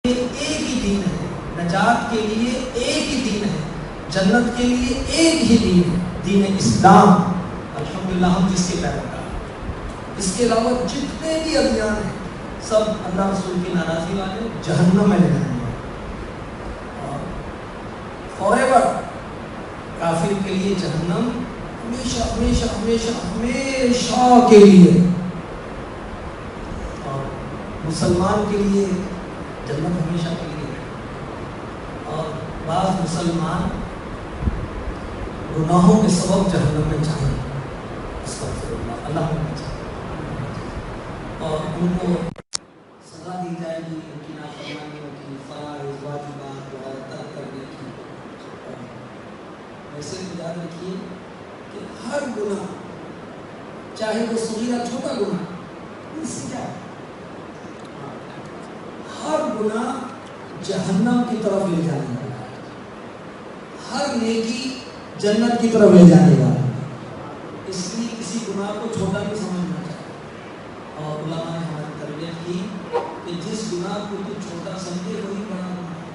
ایک ہی دین ہے، نجات کے لیے ایک ہی دین ہے، جنت کے لیے ایک ہی دین ہے، دین اسلام۔ الحمدللہ ہم جس کے پیروکار ہیں۔ اس کے علاوہ جتنے بھی ادیان ہیں سب اللہ رسول کی ناراضی والے، جہنم میں لے جانے والے، اور فار ایور کافر کے لیے جہنم ہمیشہ ہمیشہ ہمیشہ ہمیشہ کے لیے، اور مسلمان کے لیے جنت ہمیشہ کے لیے۔ اور بعض مسلمان گناہوں کے سبب جہنم میں جائیں، استغفر اللہ، اللہ میں جائیں، اور ان کو سزا دی جائے گی ان کی نافرمانیوں کی، فرائض واجبات وغیرہ ترک کرنے کی۔ ویسے یاد رکھیے کہ ہر گناہ، چاہے وہ صغیرہ چھوٹا گناہ، اس سے کیا ہے، ہر گناہ جہنم کی طرف لے جانے والا ہے، ہر نیکی جنت کی طرف لے جانے والا ہے۔ اس لیے کسی گناہ کو چھوٹا نہیں سمجھنا چاہیے، اور علماء نے ہماری تربیت کی کہ جس گناہ کو تو چھوٹا سمجھے وہی بڑا گناہ ہے۔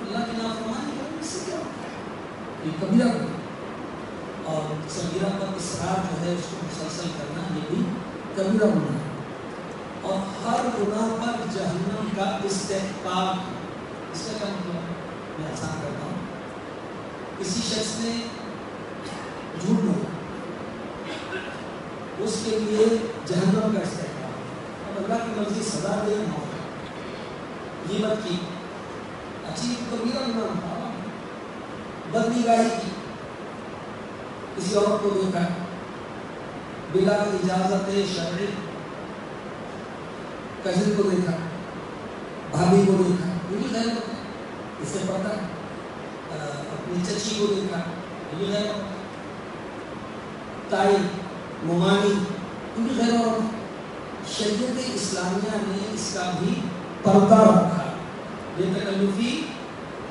اللہ کی نافرمانی کرنے اس سے کیا ہوتا ہے، یہ کبیرہ گناہ، اور صغیرہ پر اصرار جو ہے اس کو مسلسل کرنا یہ بھی کبیرہ گناہ ہے۔ اور ہر گناہ پر جہنم کا استحقاق، اس کا کیا مطلب، میں آسان کرتا ہوں، کسی شخص نے جھوٹ بولا، اس کے لیے جہنم کا استحقاق، اب اللہ کی مرضی سزا دے یا موت دے۔ غیبت کی، اچھی کبیرہ گناہ تھا، بدنگاہی کی، کسی اور کو دیکھا بلا اجازت شرعی، کزن کو دیکھا، بھابھی کو دیکھا، یہ بھی غیر ہوتا ہے، اس سے پڑھتا ہے، اپنی چچی کو دیکھا، یہ بھی غیر ہوتا ہے، تائی، ممانی، یہ بھی غیر ہوتا ہے۔ شریعت اسلامیہ نے اس کا بھی پردہ رکھا، بے تکلفی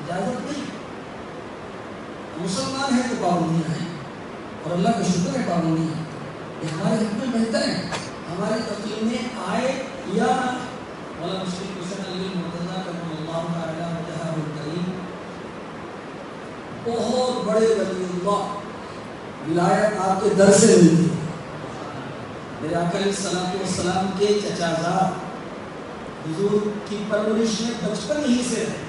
اجازت نہیں۔ مسلمان ہیں تو پابندیاں ہیں، اور اللہ کا شکر ہے پابندیاں ہیں، یہ ہمارے حق میں بہتر ہے، ہماری تقلیم میں آئے یا مولانا مشفق حسین علی المرتضیٰ کرم اللہ تعالی وجہہ الکریم، بہت بڑے ولی اللہ، ولایت آپ کے در سے ملتی ہے۔ میرے آقا علیہ الصلوۃ والسلام کے چچا زاد حضور کی پرورش میں بچپن ہی سے رہے،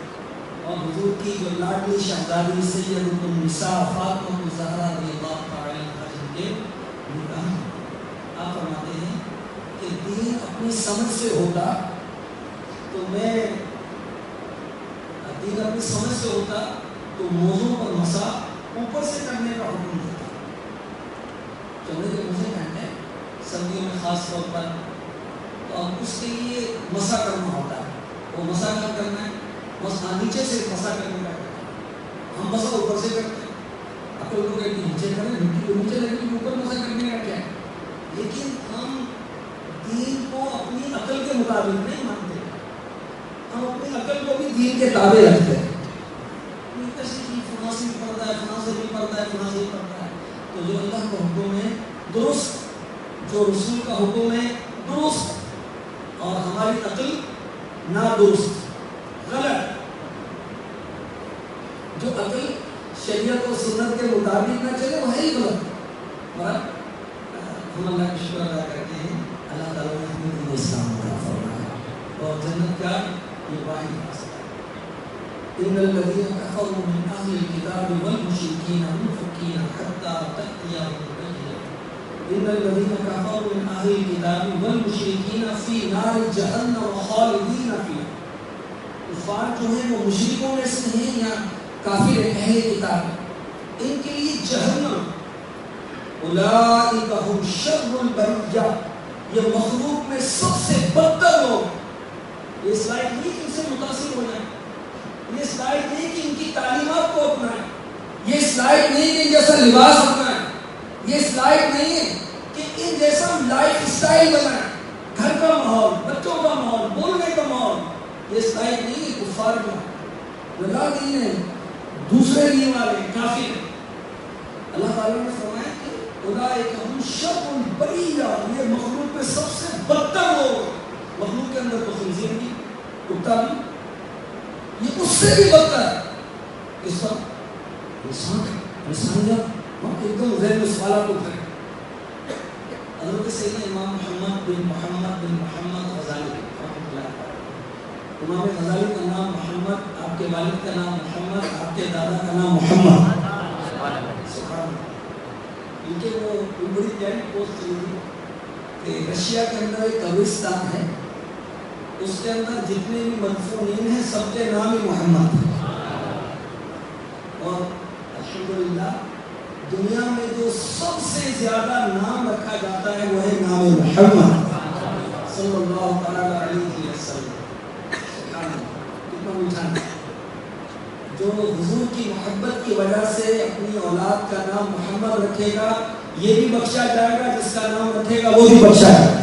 اور حضور کی جو لاڈلی شہزادی سیدۃ النساء فاطمہ الزہرا رضی اللہ تعالی عنہا جن کے نکاح، آپ فرماتے ہیں کہ دین اپنی سمجھ سے ہوتا تو میں دین اپنی سمجھ سے ہوتا تو موضوع پر مسا اوپر سے کرنے کا حکم دیتا، چمڑے کے موزے پہنتے ہیں سردیوں میں خاص طور پر، تو اب اس کے لیے مسا کرنا ہوتا ہے، وہ مسا کیا کرنا ہے، مسا نیچے سے مسا کرنے کا کرتا ہے، ہم مسا اوپر سے کرتے ہیں، عقل کو کہتے ہیں نیچے کریں، مٹی کو نیچے لگے گی، اوپر مسا کرنے کا کیا ہے، لیکن ہم دین کو اپنی عقل کے مطابق نہیں مانتے، ہم اپنی عقل کو بھی دین کے تابع رکھتے ہیں، فلاں سے بھی پڑھتا ہے، فلاں سے بھی پڑھتا ہے، فلاں سے بھی پڑھتا ہے، تو جو اللہ کا حکم ہے درست، جو رسول کا حکم ہے درست، اور ہماری عقل نادرست، غلط، جو عقل شریعت و سنت کے مطابق نہ چلے وہ ہے ہی غلط۔ اور ہم اللہ کا شکر ادا کرتے ہیں، اللہ تعالیٰ نے ہمیں دین اسلام عطا فرمایا، اور جنت کا یہ واحد راستہ ہے۔ ان الذين كفروا من اهل الكتاب والمشركين منفكين حتى تأتيهم البينة، ان الذين كفروا من اهل الكتاب والمشركين في نار جهنم خالدين فيها، کفار جو ہیں وہ مشرکوں میں سے ہیں یا کافر اہل کتاب، ان کے لیے جہنم، اولئک هم شر البریہ، یہ مخلوق میں سب سے بدتر لوگ، یہ اس لائق نہیں کہ ان سے متاثر ہو جائیں، یہ اس لائق نہیں کہ ان کی تعلیمات کو اپنائیں، یہ اس لائق نہیں کہ ان جیسا لباس اپنائیں، یہ اس لائق نہیں ہے کہ ان جیسا لائف اسٹائل بنائیں، گھر کا ماحول، بچوں کا ماحول، بولنے کا ماحول، یہ اس لائق نہیں ہے کفار کا، لگا دین ہے، دوسرے دین والے کافر ہیں۔ اللہ تعالیٰ نے فرمایا کہ اولئک هم شر البریہ، یہ مخلوق میں سب سے بدتر لوگ، مخلوق کے اندر تو خنزیر بھی، کتا بھی، یہ اس سے بھی بدتر ہے۔ اس پر انسان جب ایک دم ذہن میں سوالات اٹھے، حضرت سیدنا امام محمد بن محمد غزالی رحمۃ اللہ علیہ، امام غزالی کا نام محمد، آپ کے والد کا نام محمد، آپ کے دادا کا نام محمد، سبحان اللہ۔ ان کے وہ بڑی پیاری پوسٹ چلی تھی کہ رشیا کے اندر ایک قبرستان ہے، اس کے اندر جتنے بھی مدفونین ہیں سب کے نام ہی محمد ہے، اور الحمدللہ دنیا میں جو سب سے زیادہ نام رکھا جاتا ہے وہ ہے نام محمد صلی اللہ تعالی علیہ وسلم۔ کتنا میٹھا ہے، جو حضور کی محبت کی وجہ سے اپنی اولاد کا نام محمد رکھے گا یہ بھی بخشا جائے گا، جس کا نام رکھے گا وہ بھی بخشا جائے گا۔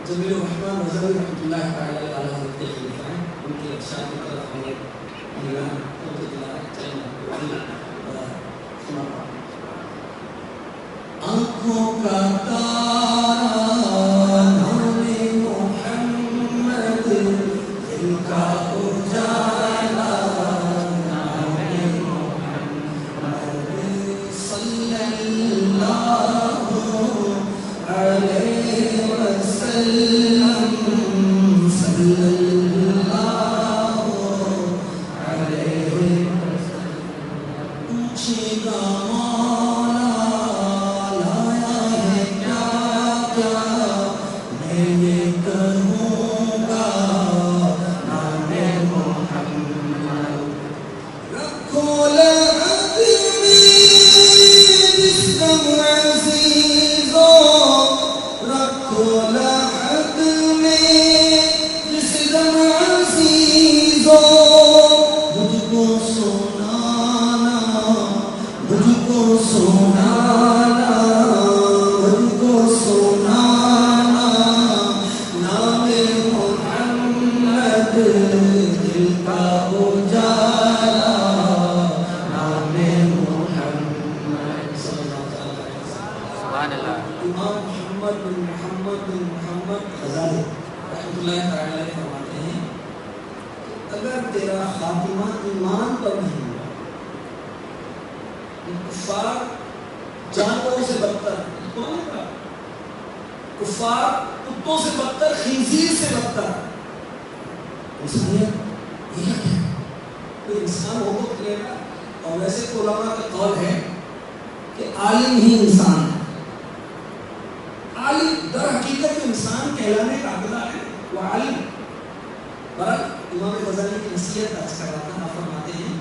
جمیل الرحمن غزالی رحمۃ اللہ تعالی علیہ حضرت خلیفہ ہیں، ان کے ارشاد کی طرف ہمیں نگاہ آنکھوں کا تارا نام محمد، دل کا اجالا نام محمد، صلی اللہ علیہ وسلم، صلی اللہ علیہ وسلم، پوچھے گا امام محمد بن محمد غزالی رحمۃ اللہ تعالی علیہ فرماتے ہیں اگر تیرا خاتمہ ایمان پر نہیں ہوا، کفار جانوروں سے بدتر، کفار کتوں سے بدتر، خنزیر سے بدتر، انسانیت یہ ہے کوئی انسان ہو تو کرے گا۔ اور ویسے تو علماء کا قول ہے کہ عالم ہی انسان ہے، عالم در حقیقت انسان کہلانے کا حقدار ہے وہ عالم۔ بہرحال امام غزالی کی نصیحت آج کر رہا تھا، فرماتے ہیں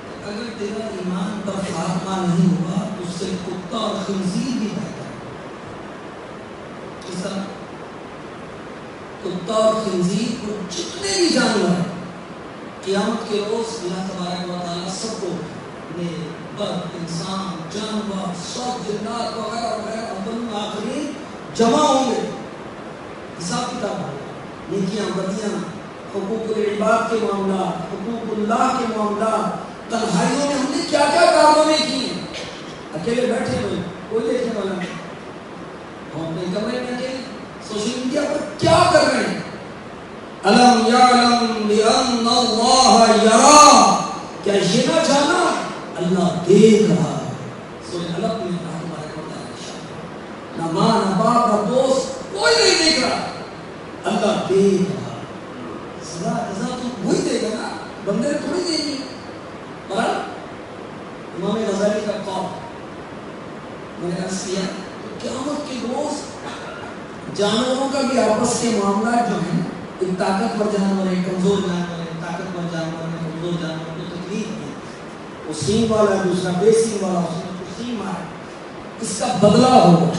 کہ اگر تیرا ایمان پر خاتمہ نہیں ہوا تو اس سے کتا اور خنزیر بھی بہتر ہے۔ اس طرح کتا اور خنزیر کو جتنے بھی جانور ہیں قیامت کے روز اللہ تبارک و تعالیٰ سب کو بد انسان جانور سب جنات وغیرہ وغیرہ اول آخرین جمع ہوں گے، حساب کتاب ہوگا، نیکیاں بدیاں، حقوق العباد کے معاملات، حقوق اللہ کے معاملات، تنہائیوں میں ہم نے کیا کیا کارنامے کیے ہیں، اکیلے بیٹھے ہوئے کوئی دیکھنے والا نہیں، ہم اپنے کمرے میں اکیلے سوشل میڈیا پر کیا کر رہے ہیں؟ الم یعلم بان اللہ یرا، کیا یہ نہ جانا اللہ دیکھ رہا ہے؟ سورہ الق میں کہا تبارک و تعالی، نہ ماں نہ باپ نہ دوست کوئی نہیں دیکھ رہا، اللہ دیکھ رہا ہے، سزا جزا تو وہی دے گا نا، بندے تھوڑی دیں گے۔ اور امام غزالی کا قول میں نے عرض کیا قیامت کے روز جانوروں کا بھی آپس کے معاملات جو ہیں، ایک طاقتور جانور ہے، کمزور جانور ہے، طاقتور جانور ہے، کمزور جانور کو تکلیف ہے، وہ سینگ والا ہے، دوسرا بے سینگ والا، اس نے تو سینگ مارا، اس کا بدلہ ہوگا۔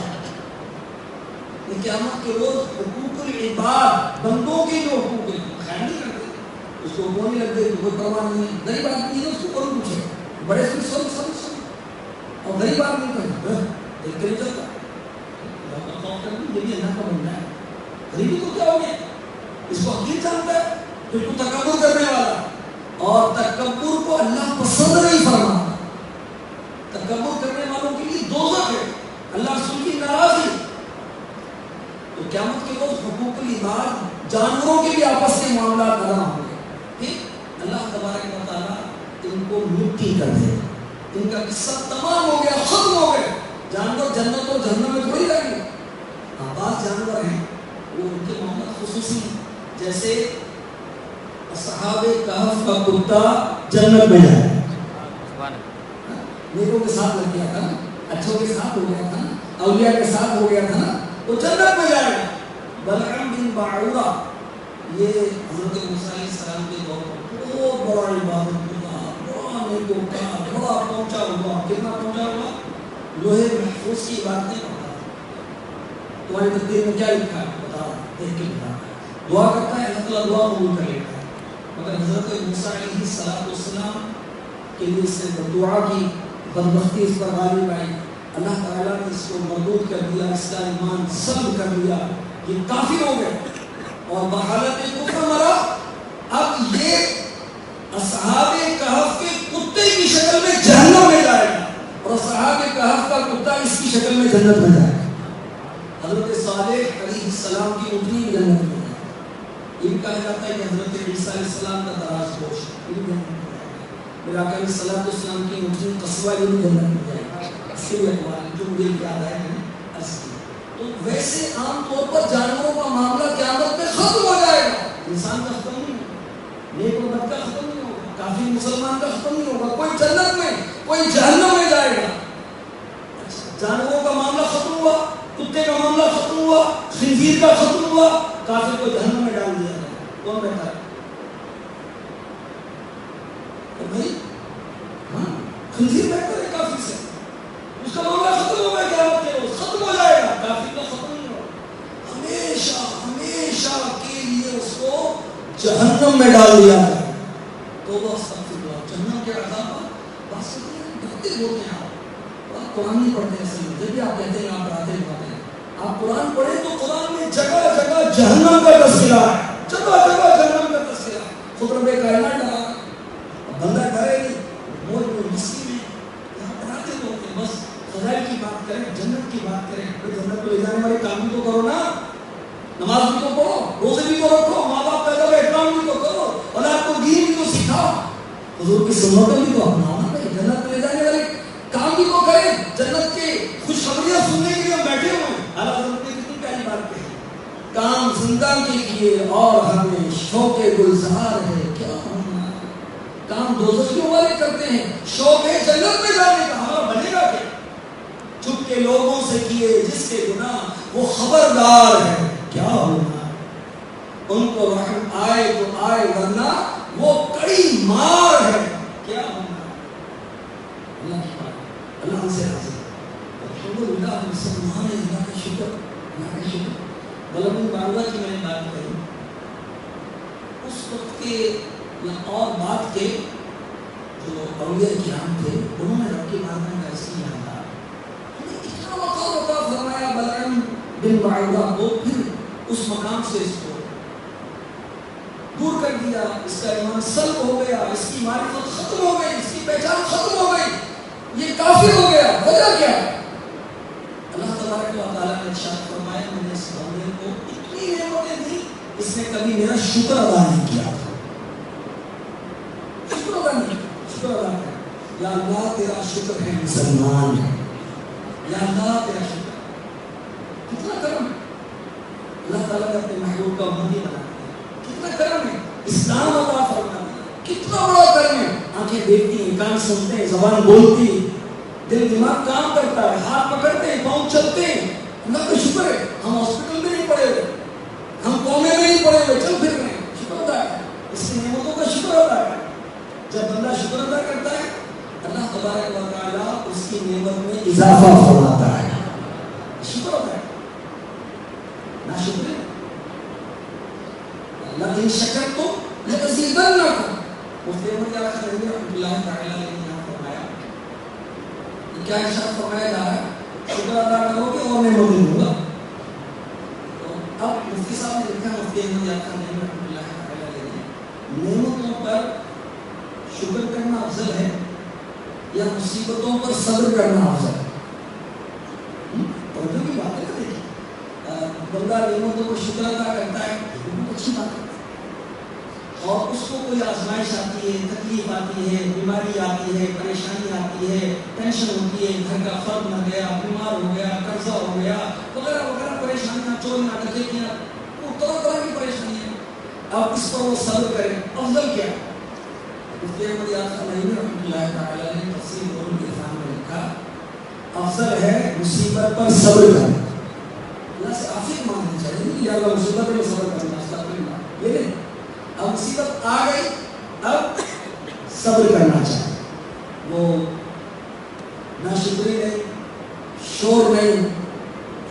قیامت کے روز حقوق العباد، بندوں کے جو حقوق ہیں خیر نہیں کرتے، اس کو بولنے لگ گئی تو کوئی پرواہ نہیں ہے، غریب آدمی ہے اس کو کون پوچھے، بڑے سے سن اور غریب آدمی کو دیکھ کے نہیں چلتا، یہ بھی اللہ کا بندہ ہے، غریبی کو کیا ہو گیا، اس کو حقیق جانتا ہے، پھر تو تکبر کرنے والا، اور تکبر کو اللہ پسند نہیں فرماتا، تکبر کرنے والوں کے لیے دو قیامت کے روز حقوق العباد جانوروں کے بھی آپس کے معاملات نرم ہوں گے. پھر اللہ تبارک و تعالیٰ ان کو مٹی کر دے. ان کا قصہ تمام ہو گیا, ختم ہو گئے. جانور جنت اور جہنم میں تھوڑی رہیں گے. بعض جانور ہیں وہ ان کے معاملات خصوصی ہیں, جیسے اصحاب کہف کا کتا جنت میں جائے, نیکوں کے ساتھ لگ گیا تھا نا, اچھوں کے ساتھ ہو گیا تھا نا, اولیاء کے ساتھ ہو گیا تھا نا, وہ جنت میں جائے گا. بلعم بن باعورہ یہ حضرت موسیٰ علیہ السلام کے دور میں بہت بڑا عبادت اللہ, بڑا نیکوں کا, بڑا پہنچا ہوا. کتنا پہنچا ہوا؟ لوہے محفوظ کی باتیں پڑھتا ہے. تمہاری تقدیر میں کیا لکھا ہے بتا, دیکھ کے بتا. دعا کرتا ہے, اللہ تعالیٰ دعا قبول کر لیتا ہے. مگر حضرت موسیٰ علیہ السلام کے لیے اس نے دعا کی, بدبختی اس پر غالب آئی. اللہ تعالیٰ نے اس کو مردود کر دیا, اس کا ایمان سلب کر دیا, یہ کافر ہو گئے اور بحالت کفر مرا. اب یہ اصحاب کہف کے کتے کی شکل میں جہنم میں جائے گا اور اصحاب کہف کا کتا اس کی شکل میں جنت میں جائے گا. حضرت صالح علیہ السلام کی اٹھنی جنت میں جائے گا. یہ کہا جاتا ہے کہ حضرت عیسیٰ علیہ السلام کا دراز گوشت یہ جنت میں جائے گا. میرا آقا علیہ السلام کی اٹھنی قصبہ یہ بھی جنت میں جائے گا. اس کے اقوال جو مجھے یاد آیا ہے عرض کی. تو ویسے عام طور پر جانوروں کا معاملہ قیامت میں ختم ہو جائے گا. انسان کا ختم نہیں ہوگا, نیک و بد کا ختم نہیں ہوگا, کافی مسلمان کا ختم نہیں ہوگا. کوئی جنت میں کوئی جہنم میں جائے گا. جانوروں کا معاملہ ختم ہوا, کتے کا معاملہ ختم ہوا, خنزیر کا ختم ہوا, کافر کو جہنم میں ڈال دیا گیا. کون بہتر ہے؟ بھائی ہاں, خنزیر بہتر ہے کافر سے. اس کا معاملہ ختم ہو گیا, قیامت کے روز ختم ہو جائے گا. کافر کا ختم نہیں ہوگا, ہمیشہ ہمیشہ کے لیے اس کو جہنم میں ڈال دیا جائے گا. تو وہ جہنم کے عذاب بس ڈرتے ہوتے ہیں. آپ قرآن نہیں پڑھتے ہیں, اصل میں جب بھی آپ کہتے ہیں آپ ڈراتے ہیں, آپ قرآن پڑھیں تو قرآن میں جگہ جگہ جہنم کا تذکرہ ہے, جگہ جگہ جہنم کا تذکرہ ہے. خود رب کائنات ڈرا, بندہ ڈرے نہیں. موج میں مستی میں یہاں ڈراتے ہوتے ہیں, بس فضائل کی بات کریں, جنت کی بات کریں. جنت کو لے جانے والے کام بھی تو کرو نا, نماز بھی تو پڑھو, روزے بھی تو رکھو, ماں باپ پیدا ہوئے احترام بھی تو کرو, اور آپ کو دین بھی تو سکھاؤ, حضور کی سنتوں بھی تو اپناؤ نا. جنت کو لے جانے والے کام بھی تو کریں. جنت کے خوشخبریاں سننے کے لیے ہم بیٹھے ہوئے ہیں. اللہ حضرت نے کتنی پیاری بات کہی, کام زندہ کے لیے اور ہمیں شوق گلزار ہے کیا ہونا. کام دوزخیوں والے کرتے ہیں, شوق ہے جنت میں جانے کا, ہمارا بنے گا کیا؟ چھپ کے لوگوں سے کیے جس کے گناہ وہ خبردار ہے کیا ہونا. ان کو رحم آئے تو آئے, ورنہ وہ کڑی مار ہے کیا ہونا. اللہ کی بات, اللہ ہم سے راضی. الحمدللہ مسلمان اللہ کا شکر, اللہ کا شکر. بلعم بن باعورہ کی میں نے بات کہی, اس وقت کے یا اور بات کے جو اولیاء کرام تھے, انہوں نے رب کی بارگاہ میں ایسی یاد اتنا مقام عطا فرمایا بلعم بن باعورہ کو, پھر اس مقام سے اس کو دور کر دیا. اس کا ایمان سلب ہو گیا, اس کی معرفت ختم ہو گئی, اس کی پہچان ختم ہو گئی, یہ کافر ہو گیا. وجہ کیا؟ اللہ تبارک و تعالیٰ نے ارشاد فرمایا, میں نے اس بندے کو اتنی نعمتیں دی, اس نے کبھی میرا شکر ادا نہیں کیا. شکر ادا نہیں کیا, شکر ادا کیا. یا اللہ تیرا شکر ہے مسلمان ہے, یا اللہ تیرا شکر. کتنا کرم ہے اللہ تعالیٰ نے اپنے محبوب کا امتی بنا دیا. کتنا کرم ہے, اسلام عطا فرما دیا. کتنا بڑا کرم ہے. آنکھیں دیکھتی ہیں, کان سنتے ہیں, زبان بولتی ہے, دل دماغ کام کرتا ہے, ہاتھ پکڑتے ہیں, پاؤں چلتے ہیں. اللہ کا شکر ہے. ہم ہاسپٹل میں نہیں پڑے ہوئے, ہم قومے میں نہیں پڑے ہوئے, چل پھر رہے ہیں. شکر ادا ہے, اس کی نعمتوں کا شکر ادا ہے. جب بندہ شکر ادا کرتا ہے, اللہ تبارک و تعالیٰ اس کی نعمت میں اضافہ فرماتا ہے. شکر ادا ہے, نہ شکر ہے. اللہ ان شکر تو لأزیدنکم. مفتی احمد کیا خلیل رحمۃ اللہ تعالیٰ علیہ نے یہاں فرمایا, کیا ارشاد فرمایا جا رہا ہے, شکر ادا کرو گے اور نعمتیں دوں گا. تو اب مفتی صاحب نے لکھا, مفتی احمد خلیل رحمۃ اللہ تعالیٰ علیہ نے, نعمتوں پر شکر کرنا افضل ہے یا مصیبتوں پر صبر کرنا افضل ہے؟ توجہ کی بات ہے. دیکھیے بندہ نعمتوں کو شکر ادا کرتا ہے بہت اچھی بات ہے. اور اس کو کوئی آزمائش آتی ہے، تکلیف آتی ہے، بیماری آتی ہے، پریشانی آتی ہے، ٹینشن ہوتی ہے، گھر کا فرد مر گیا، بیمار ہو گیا، قرضہ ہو گیا، وغیرہ وغیرہ پریشانیاں، چوریاں، ڈکیتیاں، وہ طرح طرح کی پریشانیاں. آپ اس پر وہ صبر کریں. افضل کیا ہے؟ مفتی احمد یاسر نعیمی رحمۃ اللہ تعالی نے تفسیر دور العرفان میں لکھا افضل ہے مصیبت پر صبر کرنا. اللہ سے عافیت مانگنی چاہیے کہ یا اللہ مصیبت پر صبر کرنا استغفر. لیکن اب مصیبت آ گئی، اب صبر کرنا چاہیے. وہ نہ شکری نہیں، شور نہیں،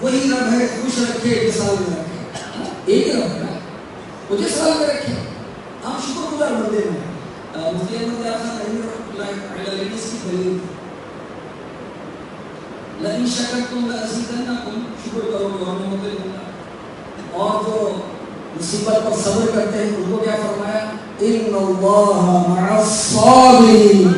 وہی رب ہے خوش رکھے کہ سال میں رکھے. ایک رب ہے نا، مجھے سال میں رکھے. ہم شکر گزار بندے ہیں. مفتی احمد یاسر نعیمی رحمۃ اللہ علیہ نے اس کی دلیل لئن شکرتم لازیدنکم، شکر کرو گے اور نعمتیں دوں گا. اور جو مصیبت پر صبر کرتے ہیں ان کو کیا فرمایا؟ ان اللہ مع الصابرین،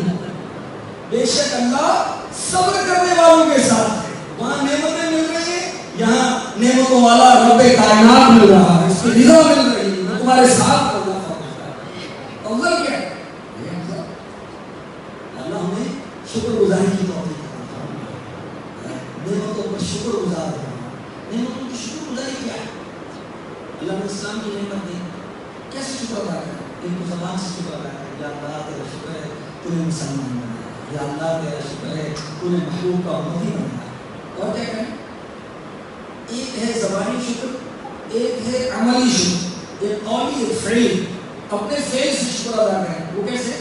بے شک اللہ صبر کرنے والوں کے ساتھ ہے. وہاں نعمتیں مل رہی ہیں، یہاں نعمتوں والا رب کائنات مل رہا ہے، اس کی رضا مل رہی ہے، تمہارے ساتھ اللہ فرماتا ہے. افضل کیا ہے؟ اللہ ہمیں شکر گزاری کی توفیق عطا فرمائے. نعمتوں پر شکر گزار ہونا. نعمتوں کی شکر گزاری کیا ہے؟ اللہ نے اسلام کی نعمت دی، کیسے شکر ادا کریں؟ ایک تو زبان سے شکر ادا کریں. یا اللہ تیرا شکر ہے تو نے مسلمان بنایا، یا اللہ تیرا شکر ہے تو نے محبوب کا امتی بنایا. اور کیا کریں؟ ایک ہے زبانی شکر، ایک ہے عملی شکر. ایک قولی، ایک فعل. اپنے فعل سے شکر ادا کریں. وہ کیسے؟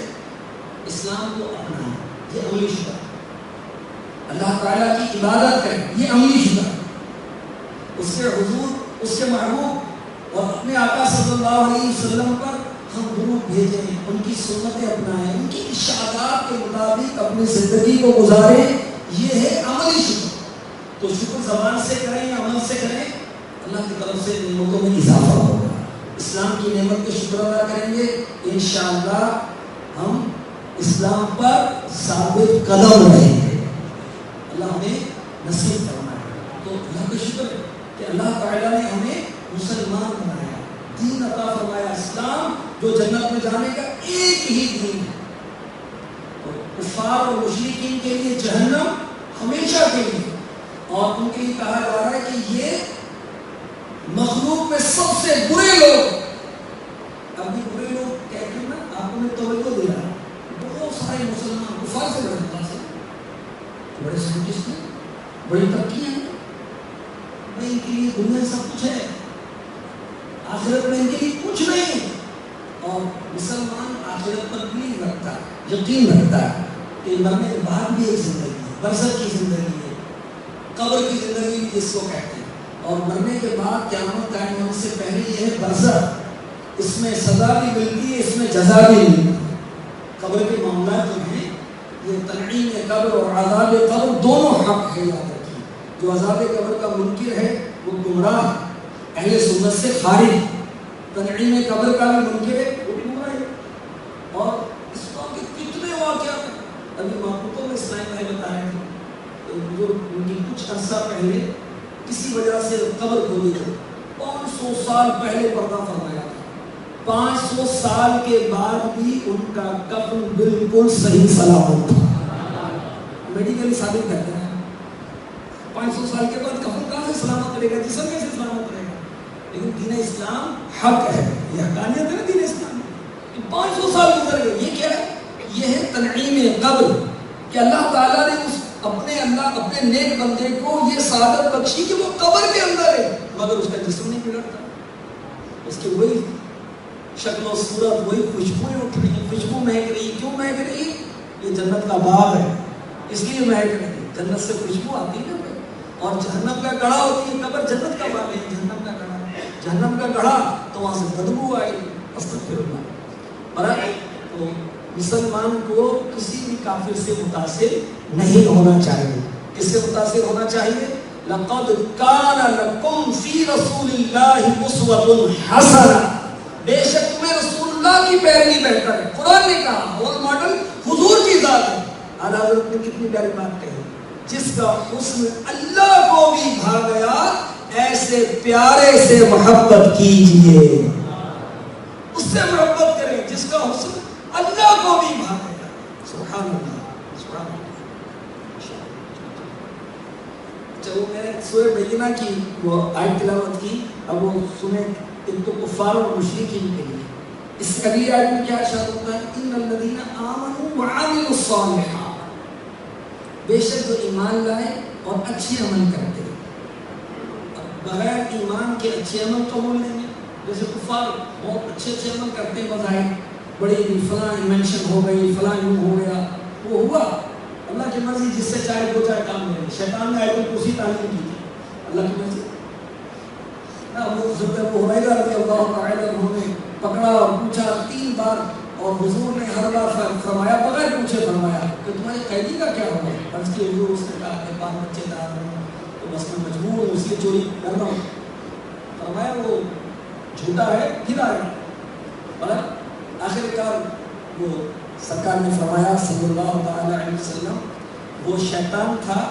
اسلام کو اپنا، یہ عملی شکر. اللہ تعالیٰ کی عبادت کریں، یہ عملی شکر. اس کے حضور، اس کے محبوب اور اپنے آقا صلی اللہ علیہ وسلم پر ہم درود بھیجیں، ان کی سنتیں اپنائیں، ان کی ارشادات کے مطابق اپنی زندگی کو گزاریں. یہ ہے عملی شکر. تو شکر زبان سے کریں یا عمل سے کریں، اللہ کی طرف سے نعمتوں میں اضافہ ہوگا. اسلام کی نعمت کے شکر ادا کریں گے، انشاءاللہ ہم اسلام پر ثابت قدم رہیں گے. اللہ ہمیں نصیب فرمائے. تو اللہ کا شکر ہے کہ اللہ تعالیٰ نے ہمیں مسلمان بنایا، دین عطا فرمایا. اسلام جو جنت میں جانے کا ایک ہی دین ہے. کفار اور مشرکین کے لیے جہنم ہمیشہ کے لیے، اور ان کے لیے کہا جا رہا ہے کہ یہ مخلوق میں سب سے برے لوگ. ابھی برے لوگ کہتے ہیں نا، آپ نے توجہ دیا، بہت سارے مسلمان کفار سے بڑے پاس ہیں، بڑے سائنٹسٹ ہیں، بڑی ترقیاں ہیں. بھائی ان کے لیے دنیا سب کچھ ہے، آخرت میں ان کے لیے کچھ نہیں. اور مسلمان آخرت پر بھی رکھتا ہے، یقین رکھتا ہے کہ مرنے کے بعد بھی ایک زندگی ہے، برزخ کی زندگی ہے، قبر کی زندگی بھی جس کو کہتے ہیں. اور مرنے کے بعد قیامت قائم ہونے سے پہلے یہ ہے برزخ. اس میں سزا بھی ملتی ہے، اس میں جزا بھی ملتی ہے. قبر کے معاملات جو ہیں یہ تنعیم قبر اور عذاب قبر دونوں حق ہے. یاد رکھیے، جو عذاب قبر کا منکر ہے وہ گمراہ ہے، اہل سنت سے خارج. تنعیم قبر کا بھی منکر ہے، وہ بھی گمراہ ہے. اور اسلام کے کتنے واقعات ہیں. ابھی محبوبوں میں اسلام بھائی بتا رہے تھے جو ان کی کچھ عرصہ پہلے کسی وجہ سے قبر کھولی گئی، 500 سال پہلے پردہ فرمایا تھا. 500 سال کے بعد بھی ان کا کفن بالکل صحیح سلامت تھا. میڈیکلی ثابت کرتے ہیں 500 سال کے بعد کفن کہاں سے سلامت رہے گا، جسم کیسے سلامت رہے گا. لیکن دین اسلام حق ہے، یہ حقانیت ہے نا دین اسلام. 500 سال گزر گئے. یہ کیا ہے؟ یہ ہے تنعیم قبر، کہ اللہ تعالیٰ نے اس اپنے نیک بندے کو یہ سعادت بخشی کہ وہ قبر کے اندر ہے، مگر اس کا جسم نہیں بگڑتا. اس کی وہی شکل و صورت، وہی خوشبوئیں اٹھ رہی ہیں، خوشبو مہک رہی. کیوں مہک رہی؟ یہ جنت کا باغ ہے، اس لیے مہک رہی. جنت سے خوشبو آتی ہے نا. اور جہنم کا گڑھا ہوتی ہے، قبر جنت کا باغ ہے، جہنم کا گڑھا. جہنم کا گڑھا تو وہاں سے بدبو آئے گی. استغفر اللہ. اور تو مسلمان کو کسی بھی کافر سے متاثر نہیں ہونا چاہیے. کس سے متاثر ہونا چاہیے؟ لقد کان لکم فی رسول اللہ اسوۃ حسنہ، بے شک تمہیں رسول اللہ کی پیروی بہتر ہے. قرآن نے کہا، رول ماڈل حضور کی ذات ہے. اعلیٰ حضرت نے کتنی پیاری بات کہی، جس کا حسن اللہ کو بھی بھا گیا، ایسا ایسے پیارے سے محبت کیجئے، اس سے محبت کریں جس کا حسن اللہ کو بھی بھاگے گا. سبحان اللہ، سبحان اللہ. چلو میں نے سورہ بینہ کی وہ آیت تلاوت کی، اب وہ سنیں. ایک تو کفار اور مشرکین کے لیے اس اگلی آیت میں کیا ارشاد ہوتا ہے؟ ان الذین آمنوا وعملوا الصالحات، بے شک جو ایمان لائے اور اچھے عمل کرتے ہیں. بغیر ایمان کے اچھے عمل تو ہو لیں گے. جیسے کفار بہت اچھے اچھے عمل کرتے ہیں، بظاہر بڑی فلاں انوینشن ہو گئی، فلاں یوں ہو گیا، وہ ہوا اللہ کی مرضی، جس سے چاہے وہ چاہے کام لے. شیطان نے آیت الکرسی تعلیم کی تھی اللہ کی مرضی. ابو ہریرہ رضی اللہ تعالی عنہ نے پکڑا اور پوچھا 3 بار، اور حضور نے ہر بار فرمایا بغیر پوچھے فرمایا کہ تمہارے قیدی کا کیا ہوگا؟ عرض کی حضور، اس نے کہا کہ 5 بچے دار ہیں تو بس میں مجبور ہوں اس کی چوری کرنا ہوں. فرمایا وہ جھوٹا ہے، پھر آئے. مطلب آخر کار وہ سرکار نے فرمایا صلی اللہ تعالی علیہ وسلم وہ شیطان تھا،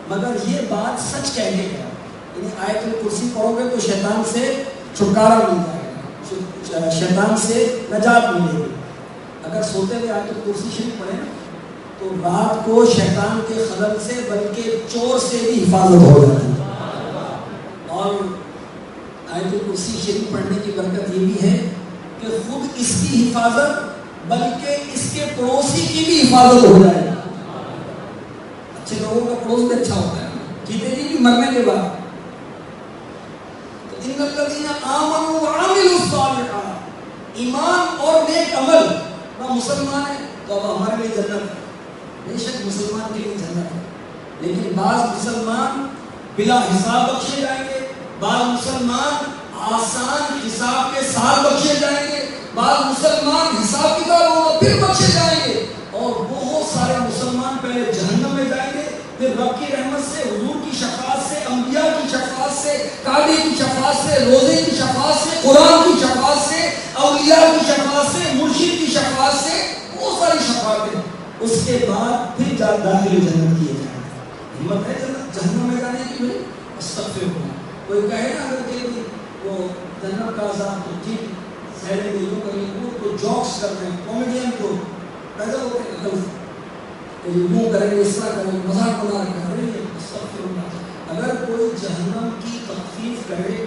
مگر یہ بات سچ کہہ کے گیا. یعنی آیت الکرسی پڑھو گے تو شیطان سے چھٹکارا مل جائے گا، شیطان سے نجات ملے گی. اگر سوتے ہوئے آیت الکرسی شریف پڑھیں تو رات کو شیطان کے خدم سے بلکہ چور سے بھی حفاظت ہو جاتی ہے. اور آیت الکرسی شریف پڑھنے کی برکت یہ بھی ہے کہ خود اس کی حفاظت بلکہ اس کے پڑوسی کی بھی حفاظت ہو جائے گی. اچھے لوگوں کا پڑوس بھی اچھا ہوتا ہے، جیتے جی بھی مرنے کے بعد. ان الذین آمنوا وعملوا الصالحات، ایمان اور نیک عمل. وہ مسلمان ہے تو اب ہمارے لیے جنت ہے، بے شک مسلمان کے لیے جنت ہے. لیکن بعض مسلمان بلا حساب بخشے جائیں گے، بعض مسلمان آسان حساب کے ساتھ بخشے جائیں گے، بعض مسلمان حساب کتاب ہوگا پھر بخشے جائیں گے، اور بہت سارے مسلمان پہلے جہنم میں جائیں گے، پھر رب کی رحمت سے، حضور کی شفاعت سے، انبیاء کی شفاعت سے، کعبے کی شفاعت سے، روزے کی شفاعت سے، قرآن کی شفاعت سے، اولیاء کی شفاعت سے، مرشد کی شفاعت سے، بہت ساری شفاعتیں. اس کے بعد پھر داخل جنت کیے جائیں گے. ہمت ہے جہنم میں جانے کی؟ بھائی استغفر اللہ. کوئی کہے نا اگر کہ وہ جنت کا عذاب تو ٹھیک سہرے میں یوں کریں، وہ تو جوکس کر رہے ہیں، کامیڈین کو پیدا ہوتے ہیں غلط یوں کریں گے، اس طرح کریں گے، مذاق بنا رہے ہیں. استغفر اللہ. اگر کوئی جہنم کی تخفیف کرے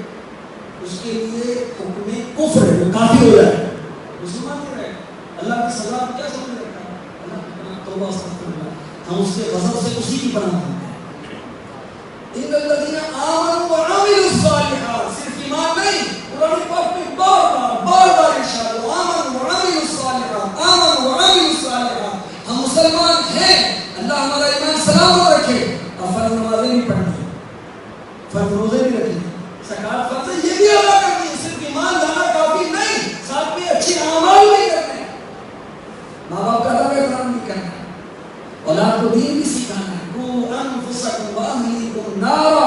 اس کے لیے حکم کفر ہے، وہ کافر ہو جائے، مسلمان نہیں رہے. اللہ کی سزا کو کیا سمجھ رکھا ہے؟ اللہ کی پناہ، توبہ استغفر اللہ. ہم اس کے غضب سے اسی کی پناہ مانگتے ہیں. ان الذین آمنوا وعملوا الصالحات، صرف ایمان نہیں، قرآن پاک میں بار بار ارشاد ہے آمنوا وعملوا الصالحات، آمنوا وعملوا الصالحات. ہم مسلمان ہیں، اللہ ہمارا ایمان سلامت رکھے. اور فرض نمازیں بھی پڑھنی ہیں، فرض روزے بھی رکھنی ہیں، زکات فرض ہے یہ بھی ادا کرنی ہے. صرف ایمان لانا کافی نہیں، ساتھ میں اچھے اعمال بھی کرنے ہیں، ماں باپ کا ادب احترام بھی کرنا ہے، اولاد کو دین بھی سکھانا ہے. قوا انفسکم واہلیکم نارا،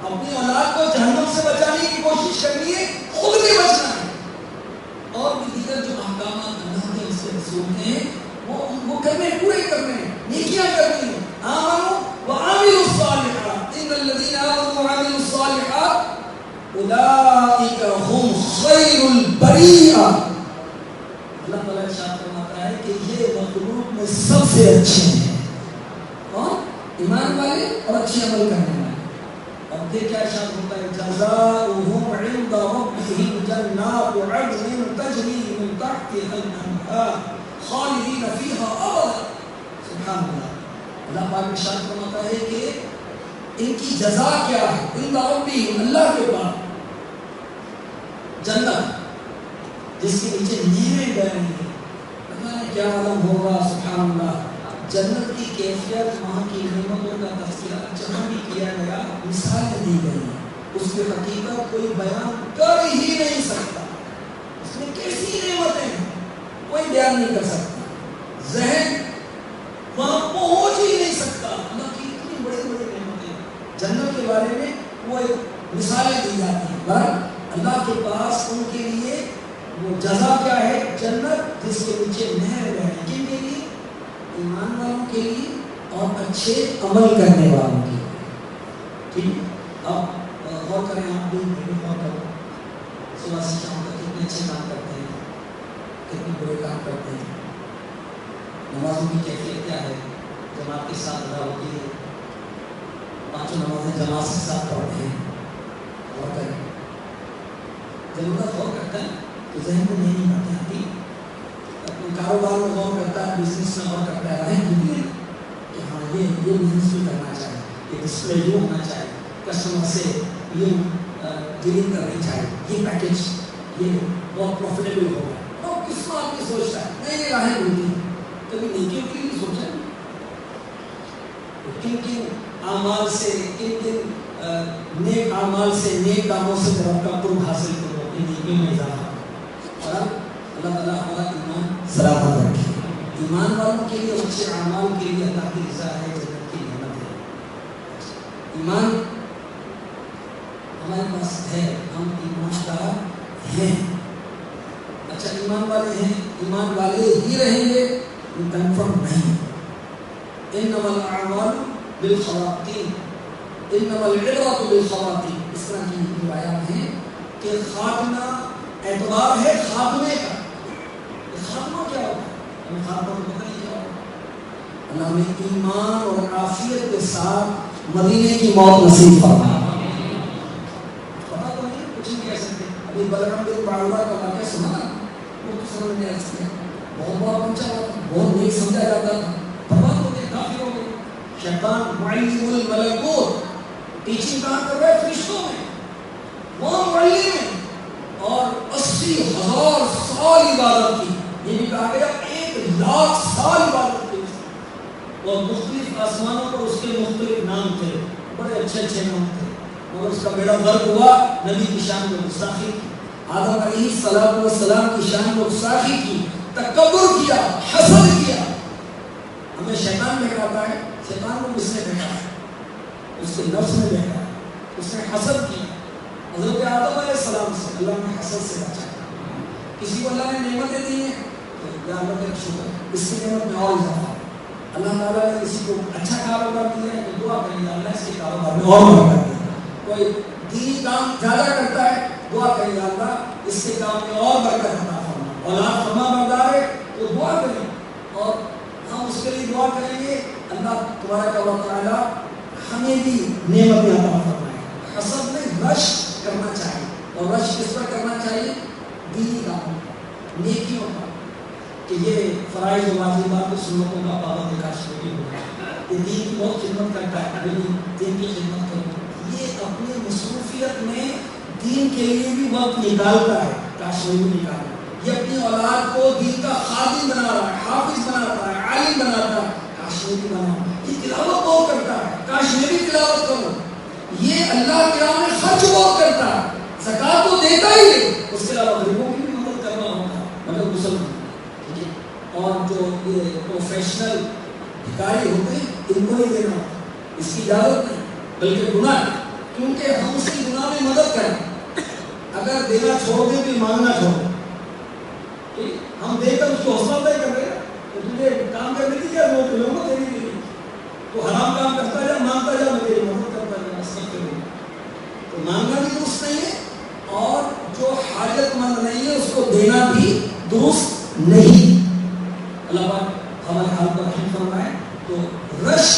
اپنی اولاد کو جہنم سے بچانے کی کوشش کرنی ہے، خود بھی بچنا ہے. اور بھی دیگر جو احکامات اللہ کے اس سے رسول ہیں وہ کرنے، پورے کرنے ہیں، نیکیاں کرنی ہیں. آمنوا وعملوا الصالحات، ان الذين آمنوا وعملوا الصالحات اولئک هم خیر البریہ. اللہ تعالیٰ ارشاد فرماتا ہے کہ یہ مخلوق میں سب سے اچھے ہیں. کون؟ ایمان والے اور اچھے عمل کرنے والے. اب پھر کیا ارشاد ہوتا ہے؟ جزاؤہم عند ربہم جنات عدن تجری من تحتها الانہار خالدین فیہا ابدا. سبحان اللہ. اللہ پاک ارشاد فرماتا ہے کہ ان کی جزا کیا ہے؟ عند ربہم، اللہ کے پاس جنت جس کے نیچے نہریں بہ رہی ہیں. پتہ نہیں کیا عالم ہوگا. سبحان اللہ. جنت کی کیفیت، وہاں کی نعمتوں کا تذکرہ جہاں بھی کیا گیا، مثالیں دی گئی ہیں. اس کی حقیقت کوئی بیان کر ہی نہیں سکتا. اس میں کیسی نعمتیں ہیں کوئی بیان نہیں کر سکتا. ذہن وہاں پہنچ ہی نہیں سکتا. اللہ کی اتنی بڑی بڑی نعمتیں جنت کے بارے میں وہ ایک مثالیں دی جاتی ہیں. پر اللہ کے پاس ان کے لیے وہ جزا کیا ہے؟ جنت جس کے نیچے نہر بہ رہی. کن کے لیے؟ ایمان والوں کے لیے اور اچھے عمل کرنے والوں کے لیے. ٹھیک. اب غور کریں آپ بھی غور کرو، صبح سے شام تک کتنے اچھے کام کرتے ہیں، کتنے برے کام کرتے ہیں، نمازوں کی کیفیت کیا ہے، جماعت کے ساتھ ادا ہوتی ہے، پانچوں نمازیں جماعت کے ساتھ پڑھتے ہیں، غور کریں. جب ان کا غور کرتا ہے تو ذہن میں نئی باتیں آتی، اپنے کاروبار میں غور کرتا ہے، بزنس میں غور کرتا ہے، راہیں ڈھونڈی کہ ہاں یہ بزنس بھی کرنا چاہیے، یہ ڈسپلے یوں ہونا چاہیے، کسٹمر سے یوں ڈیلنگ کرنی چاہیے، یہ پیکیج یہ بہت پروفیٹیبل ہوگا. اور کس کو آپ کی سوچتا ہے نئی نئی راہیں ڈھونڈی. کبھی نیکیوں کے لیے سوچا ہے کن کن اعمال سے، کن کن نیک اعمال سے، نیک کاموں سے رب کا قرب حاصل کرو، اپنی نیکیوں میں اضافہ. اور اللہ تعالیٰ ہمارا ایمان سلامت رکھے. ایمان والوں کے لیے اچھے اعمال کے لیے اللہ کی رضا ہے، جنت کی نعمت ہے. ایمان ہمارے پاس ہے، ہم ایماندار ہیں، اچھا ایمان والے ہیں، ایمان والے ہی رہیں گے، کنفرم نہیں. انما الاعمال بالخواتین، انما العبرۃ بالخواتین، اس طرح کی روایات ہیں کہ خاتمہ اعتبار ہے خاتمے کا. خاتمہ کیا ہوتا ہے ہمیں خاتمہ کو پتہ نہیں کیا ہوتا. اللہ ہمیں ایمان اور عافیت کے ساتھ مدینے کی موت نصیب فرمائے. پتہ تو نہیں کچھ نہیں کہہ سکتے. ابھی بلرام بن باعورہ کا واقعہ سنا نا، وہ تو سمجھ نہیں آ سکتے، بہت بڑا پہنچا ہوا تھا، بہت نیک سمجھا جاتا تھا، برباد ہو گئے، کافر ہو گئے. شیطان معلم الملکوت، ٹیچنگ کہاں کر رہے فرشتوں میں، وہ معلم میں، اور 80,000 سال عبادت کی. یہ بھی کہا گیا 1,00,000 سال عبادت کی، اور مختلف آسمانوں پر اس کے مختلف نام تھے، بڑے اچھے اچھے نام تھے، اور اس کا بیڑا غرق ہوا. نبی کی شان میں گستاخی کی، آدم علیہ السلام کی شان میں گستاخی کی، تکبر کیا، حسد کیا. ہمیں شیطان بہکاتا ہے، شیطان کو کس نے بہکایا؟ اس کے نفس نے بہکایا، اس نے حسد کیا. حضرت آدم علیہ السلام سے اللہ نے حسد سے بچایا. کسی کو اللہ نے نعمتیں دی ہیں تو یا اللہ کا شکر، اس کی نعمت میں اور اضافہ. اللہ تعالیٰ نے کسی کو اچھا کاروبار دیا ہے تو دعا کریں اللہ اس کے کاروبار میں اور برکت دے. کوئی دینی کام زیادہ کرتا ہے، دعا کریں اللہ اس کے کام میں اور برکت عطا فرما. اولاد فرما بردار ہے تو دعا کریں، اور ہم اس کے لیے دعا کریں گے اللہ تبارک و تعالیٰ ہمیں بھی نعمتیں عطا فرمائے. حسد میں رش کرنا چاہیے، اور رش کس پر کرنا چاہیے؟ دینی کاموں پر، نیکیوں پر، کہ یہ فرائض و واجبات و سنتوں کا پابند کاشمیر ہوگا، یہ دین کی بہت خدمت کرتا ہے، ابھی دین کی خدمت کرو. یہ اپنی مصروفیت میں دین کے لیے بھی وقت نکالتا ہے، کاشمیر میں نکالتا ہے. یہ اپنی اولاد کو دین کا خادم بنا رہا ہے، حافظ بناتا ہے، عالم بناتا ہے، کاشمیری بنا. یہ تلاوت بہت کرتا ہے، کاشمیری تلاوت کرو. یہ اللہ کے راہ میں خرچ بہت کرتا ہے، زکات تو دیتا ہی ہے، اس کے علاوہ غریبوں کی بھی مدد کرنا ہوتا ہے، مطلب مسلمان. اور جو یہ پروفیشنل بھکاری ہوتے ہیں ان کو نہیں دینا ہوتا، اس کی اجازت نہیں، بلکہ گناہ ہے، کیونکہ ہم اس کی گناہ میں مدد کریں. اگر دینا چھوڑ دیں تو مانگنا چھوڑ دیں. ہم دے کر اس کو حوصلہ افزائی کر رہے ہیں کہ تجھے کام کرنے کی کیا ضرورت ہے، لوگوں تیری کے لیے تو حرام کام کرتا جا، مانگتا جا، میں تیری مدد کرتا جا، استغفر اللہ. تو مانگنا بھی درست نہیں ہے، اور جو حاجت مند نہیں ہے اس کو دینا بھی درست نہیں. اللہ پاک ہمارے حال پر رحم فرمائے. تو رش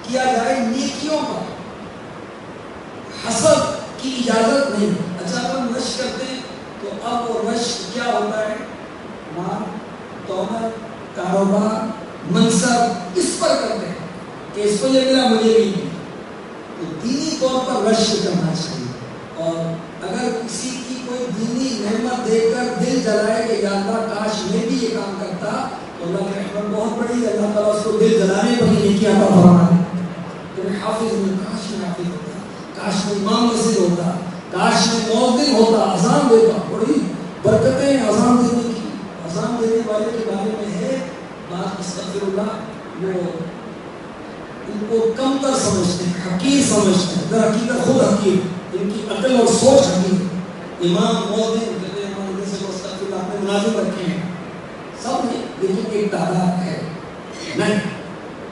کیا جائے نیکیوں پر، حسد کی اجازت نہیں. اچھا اگر ہم رش کرتے ہیں تو اب وہ رش کیا ہوتا ہے؟ مال، دولت، کاروبار، منصب، اس پر کرتے ہیں کہ اس کو یہ ملا مجھے بھی ملا. تو دینی طور پر رش کرنا چاہیے. اور اگر کسی کی کوئی دینی نعمت دیکھ کر دل جلائے کہ یا اللہ کاش میں بھی یہ کام کرتا، تو اللہ کی رحمت بہت بڑی ہے، اللہ تعالیٰ اس کو دل جلانے پر ہی نیکی عطا فرمائے. تو حافظ میں کاش میں حافظ ہوتا، کاش میں امام مسجد ہوتا، کاش میں مؤذن ہوتا، اذان دیتا. بڑی برکتیں اذان دینے کی. اذان دینے والے کے بارے میں ہے بات، استغفر اللہ، وہ ان کو کم تر سمجھتے ہیں، حقیر سمجھتے ہیں. در حقیقت خود حقیر، ان کی عقل اور سوچ حقیر. امام مؤذن کہتے ہیں امام جیسے کو استغفر اللہ اپنے مناظر رکھے ہیں سب نے، لیکن ایک تعداد ہے نہیں.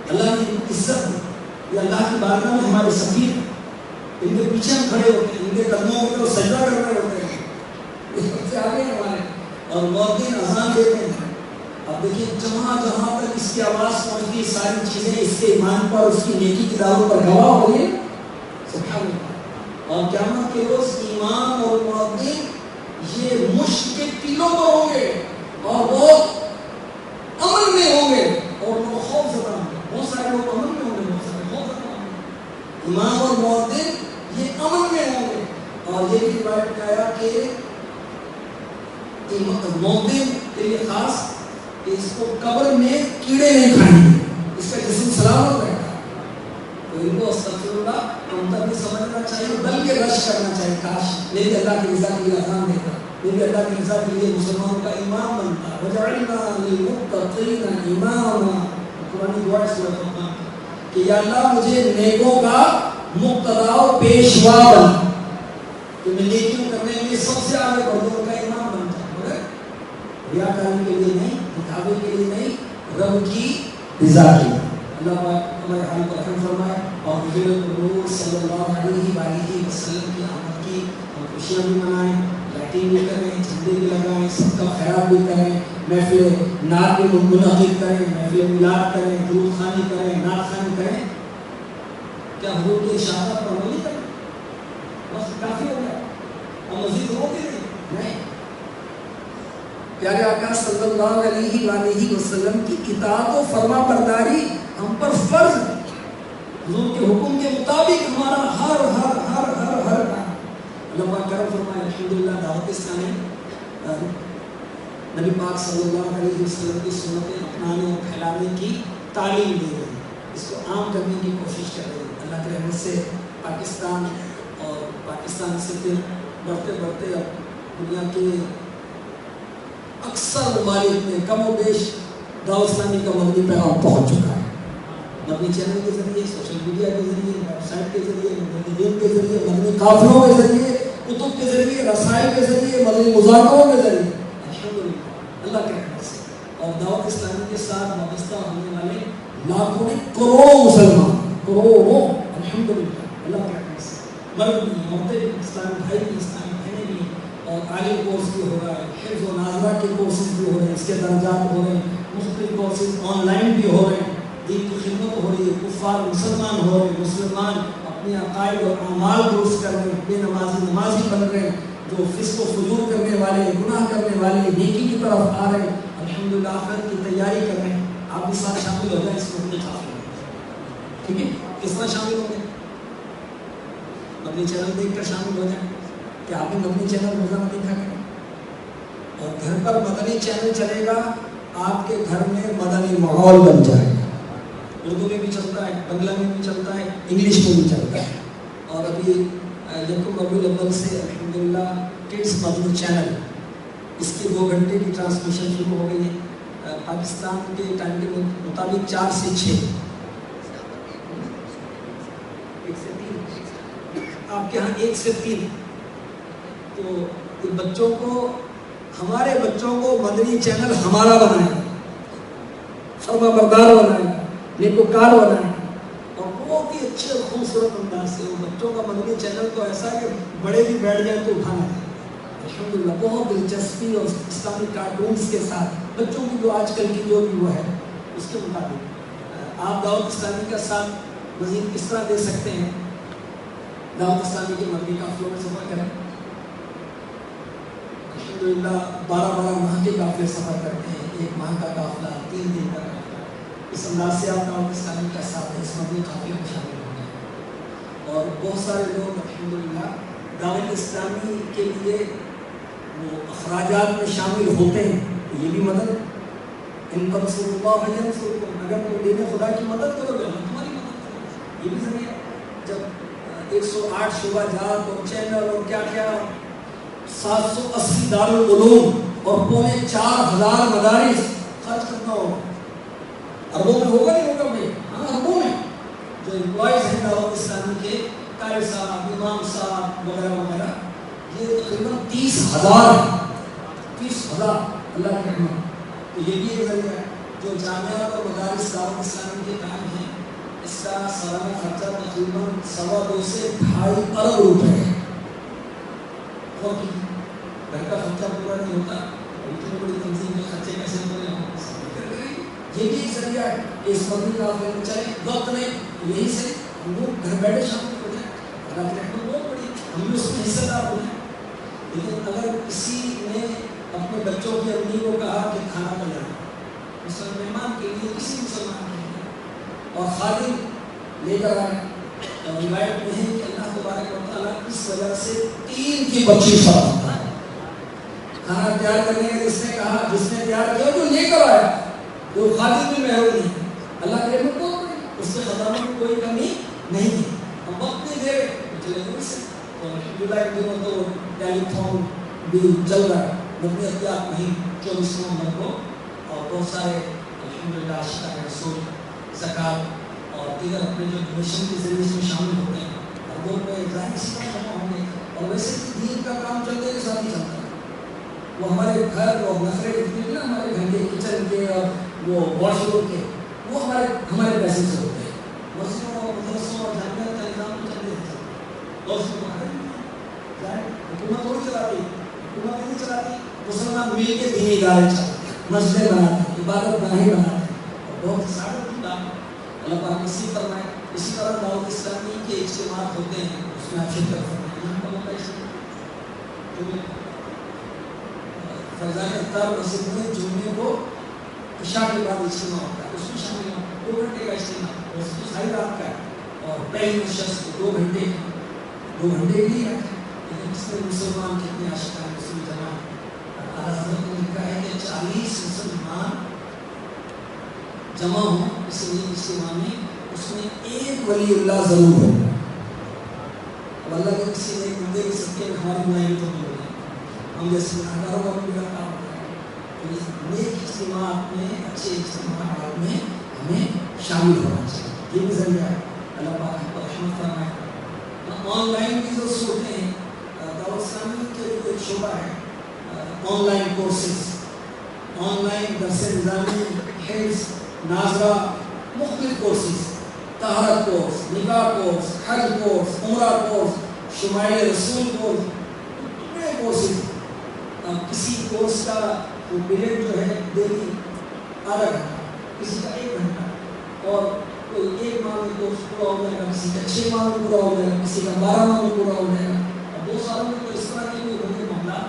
اللہ نے عزت دی، یہ اللہ کی بارگاہ میں ہمارے سفیر. ان کے پیچھے ہم کھڑے ہوتے ہیں، ان کے قدموں میں تو سجدہ کر رہے ہوتے ہیں، یہ سب سے آگے ہمارے، اور مؤذن اذان دیتے ہیں. اب دیکھیے جہاں جہاں تک اس کی آواز پہنچتی، ساری چیزیں اس کے ایمان پر، اس کی نیکی کی دعوت پر گواہ ہو گئی. سبحان اللہ. اور قیامت کے روز امام اور مؤذن یہ مشک کے تیلوں پر ہوں گے اور وہ امن میں ہوں گے اور وہ خوف زدہ ہوں گے. بہت سارے لوگ امن میں ہوں گے، بہت سارے خوف زدہ ہوں گے. امام اور مؤذن یہ امن میں ہوں گے. اور یہ بھی روایت میں آیا کہ مؤذن کے لیے خاص کہ اس کو قبر میں کیڑے نہیں کھائیں گے، اس کا جسم سلامت رہے گا. تو ان کو استغفر اللہ کمتر نہیں سمجھنا چاہیے بلکہ رش کرنا چاہیے. کاش میں بھی اللہ کی رضا کے لیے اذان دیتا، میں بھی اللہ کی رضا کے لیے مسلمانوں کا امام بنتا. وجعلنا للمتقین اماما، قرآن دعا ہے سورۃ الفرقان کہ یا اللہ مجھے نیکوں کا مقتدا و پیشوا بنا، کہ میں نیکیوں کرنے میں سب سے آگے بڑھوں کا امام بنتا. مگر ریاکاری کے لیے نہیں، دکھاوے کے لیے نہیں، رب کی رضا کے لیے. اللہ پاک ہمارے حال پر رحم فرمائے اور حضور النور صلی اللہ علیہ وآلہ وسلم کی آمد کی ہم خوشیاں بھی منائیں، لائٹنگ بھی کریں، جھنڈے بھی لگائیں، سب کا خیرات بھی کریں، محفل نعت بھی منعقد کریں، محفل میلاد کریں، درود خوانی کریں، نعت خوانی کریں. کیا حضور کی اشارات پر عمل نہیں کریں؟ بس کافی ہو گیا، ہم مزید ہوتے نہیں. پیارے آقا صلی اللہ علیہ وآلہ وسلم کی اطاعت و فرما برداری ہم پر فرض ہے. حضور کے حکم کے مطابق ہمارا ہر ہر ہر ہر ہر کام. اللہ پاک کرم فرمائے. الحمدللہ دعوت اسلامی نبی پاک صلی اللہ علیہ وسلم کی سنتیں اپنانے اور پھیلانے کی تعلیم دے رہی ہے، اس کو عام کرنے کی کوشش کر رہی ہے. اللہ کی رحمت سے پاکستان اور پاکستان سے پھر بڑھتے بڑھتے اب دنیا کے اکثر ممالک میں کم و بیش دعوت اسلامی کا مدنی پیغام پہنچ چکا ہے. مدنی چینل کے ذریعے، سوشل میڈیا کے ذریعے، ویب سائٹ کے ذریعے، مدنیین کے ذریعے، مدنی قافلوں کے ذریعے، کتب کے ذریعے، رسائل کے ذریعے، مدنی مذاکروں کے ذریعے، الحمدللہ اللہ کے رحمت سے اور دعوت اسلامی کے ساتھ وابستہ ہونے والے لاکھوں کروڑوں مسلمان، کروڑوں، الحمدللہ اللہ کے رحمت سے مرد بھی، عورتیں بھی، اسلامی بھائی بھی، اسلامی بہنیں بھی، اور عالم کورس بھی ہو رہا ہے، حفظ و ناظرہ کے کورسز بھی ہو رہے ہیں، اس کے درجات ہو رہے ہیں، مختلف کورسز آن لائن بھی ہو رہے ہیں، دین کی خدمت ہو رہی ہے، کفار مسلمان ہو رہے ہیں، مسلمان اپنے عقائد اور اعمال درست کر رہے ہیں، بے نمازی نمازی بن رہے ہیں، جو فسق و فجور کرنے والے، گناہ کرنے والے نیکی کی طرف آ رہے ہیں، الحمدللہ آخرت کی تیاری کر رہے ہیں. آپ بھی ساتھ شامل ہو جائیں اس میں اپنے کافی ہے. ٹھیک ہے، کس طرح شامل ہوں گے؟ مدنی چینل دیکھ کر شامل ہو جائیں کہ آپ بھی مدنی چینل روزانہ دیکھا کریں، اور گھر پر مدنی چینل چلے گا، آپ کے گھر میں مدنی ماحول بن جائے گا. اردو میں بھی چلتا ہے، بنگلہ میں بھی چلتا ہے، انگلش میں بھی چلتا ہے. اور ابھی یکم ربیع الاول سے الحمدللہ کڈس مدنی چینل، اس کی 2 گھنٹے کی ٹرانسمیشن شروع ہو گئی ہے. پاکستان کے ٹائم کے مطابق 4 سے 6، 1 سے 3، آپ کے ہاں 1 سے 3. تو بچوں کو، ہمارے بچوں کو مدنی چینل ہمارا بنائیں، فرما بردار بنائیں، نیکوکار بنائیں، اور بہت ہی اچھے اور خوبصورت انداز سے. وہ بچوں کا مدنی چینل تو ایسا ہے کہ بڑے بھی بیٹھ جائیں تو اٹھانا ہے. الحمدللہ بہت دلچسپی اور اسلامی کارٹونز کے ساتھ، بچوں کی جو آج کل کی جو بھی وہ ہے اس کے مطابق آپ دعوت اسلامی کا ساتھ مزید کس طرح دے سکتے ہیں. دعوت اسلامی کے مدنی قافلوں میں سفر کریں. الحمدللہ 12 ماہ کے قافلے سفر کرتے ہیں، 1 ماہ کا قافلہ، 3 دن کا قافلہ. اس انداز سے آپ دعوت اسلامی کا ساتھ اس مدنی قافلے میں شامل ہوں گے. اور بہت سارے لوگ الحمدللہ دعوت اسلامی کے لیے وہ اخراجات میں شامل ہوتے ہیں. یہ بھی مدد، ان تنصروا اللہ ینصرکم، اگر تم دین خدا کی مدد کرو گے ہم تمہاری مدد کریں گے. یہ بھی ذریعہ. جب 108 شعبہ جات اور چینل اور کیا کیا 780 دارالعلوم اور 4,500 مدارس خرچ کرنا ہوگا. اربوں میں ہوگا نہیں ہوگا بھائی؟ ہاں اربوں میں. جو امپلائیز ہیں دعوت اسلامی کے، قاری صاحب، امام صاحب وغیرہ وغیرہ، یہ تقریباً 30,000 اللہ کے رحمت. تو یہ بھی ایک ذریعہ ہے. جو جامعات اور مدارس دعوت اسلامی کے قائم ہیں، اس کا سالانہ خرچہ تقریباً 2.25 سے 2.5 ارب روپے ہے. اور گھر کا خرچہ پورا نہیں ہوتا، اتنی بڑی تنظیم کے خرچے کیسے پورے ہوں؟ یہ بھی ایک ذریعہ ہے کہ اس مدنی قافلے میں چلے. وقت نہیں، یہی سے ہم لوگ گھر بیٹھے شامل ہو جائیں. اللہ کی رحمت بہت بڑی، ہم بھی اس میں حصہ دار ہو جائیں. لیکن اگر کسی نے اپنے بچوں کی امی کو کہا کہ کھانا بنانا مسلمان کے لیے، کسی مسلمان کے لیے، اور خادم لے کر آئے، اور روایت میں ہے کہ اللہ تبارک و تعالیٰ اس وجہ سے 3 کی بچی فرماتا ہے. کھانا تیار کرنے کا جس نے کہا، جس نے تیار کیا، جو لے کر آیا، جو خادم بھی محروم نہیں ہے. اللہ کے رحمت بہت بڑی، اس کے خزانوں میں کوئی کمی نہیں ہے. ہم وقت نہیں دے رہے چلے گئے سے. اور جولائی کے دنوں تو ٹیلی فون بھی چل رہا ہے، مدنی احتیاط نہیں 24 نومبر کو، اور بہت سارے الحمدللہ عاشقان رسول زکات اور دیگر اپنے جو ڈونیشن کے ذریعے سے شامل ہوتے ہیں، اور وہ پہ ظاہر اسی طرح جمع ہوں گے. اور ویسے بھی دین کا کام چلتے کے ساتھ ہی چلتا ہے. وہ ہمارے گھر اور نخرے جتنے نا ہمارے گھر کے کچن کے اور وہ واش روم کے، وہ ہمارے پیسے سے ہوتے ہیں. مسجدوں اور مدرسوں اور جامعات کا نظام تو چلتے رہتا ہے. اور اس کو حکومت تھوڑی چلاتی، حکومت نہیں چلاتی، مسلمان مل کے دینی ادارے چلاتے ہیں، مسجدیں بناتے ہیں، عبادت گاہیں بناتے ہیں، اور بہت سعادت کی بات ہے. اللہ پاک نصیب فرمائے. اسی طرح دعوت اسلامی کے اجتماعات ہوتے ہیں، اس میں آپ شرکت کرتے ہیں. یہاں کا موقع فیضان اختار مسجد میں جمعے کو عشاء کے بعد اجتماع ہوتا ہے، اس میں شامل ہوں. 2 گھنٹے کا اجتماع، اس کی ساری رات کا ہے، اور پہلی نشست 2 گھنٹے بھی ہے. لیکن اس میں مسلمان کتنے عاشقان رسول جمع. اعلیٰ حضرت نے لکھا ہے کہ 40 مسلمان جمع ہوں اس اجتماع میں، اس میں ایک ولی اللہ ضرور ہو. اب اللہ کے کسی نے بندے کے صدقے میں ہماری ملائم تو نہیں ہوگی، ہم جیسے گناہگاروں کا بھی میرا کام ہوتا ہے. تو اس نیک اجتماعات میں، اچھے اجتماعات میں ہمیں شامل ہونا چاہیے. یہ بھی ذریعہ ہے. اللہ پاک ہم پر رحمت فرمائے. آن لائن کی جو صورتیں ہیں، دعوت اسلامی کے ایک شعبہ ہے on line courses, on line درس نظامی، حفظ، ناظرہ، مختلف کورسز، طہارت کورس، نکاح کورس، حج کورس، عمرہ کورس، شمائل رسول کورس، اتنے کورسز. کسی کورس کا وہ پیریڈ جو ہے ڈیلی آدھا گھنٹہ، کسی کا 1 گھنٹہ، اور کوئی 1 ماہ میں کورس پورا ہو جائے گا، کسی کا 6 ماہ میں پورا ہو جائے گا، کسی کا 12 ماہ میں پورا ہو جائے گا. اور 2 سالوں میں تو اس طرح کی کوئی ہونے معاملہ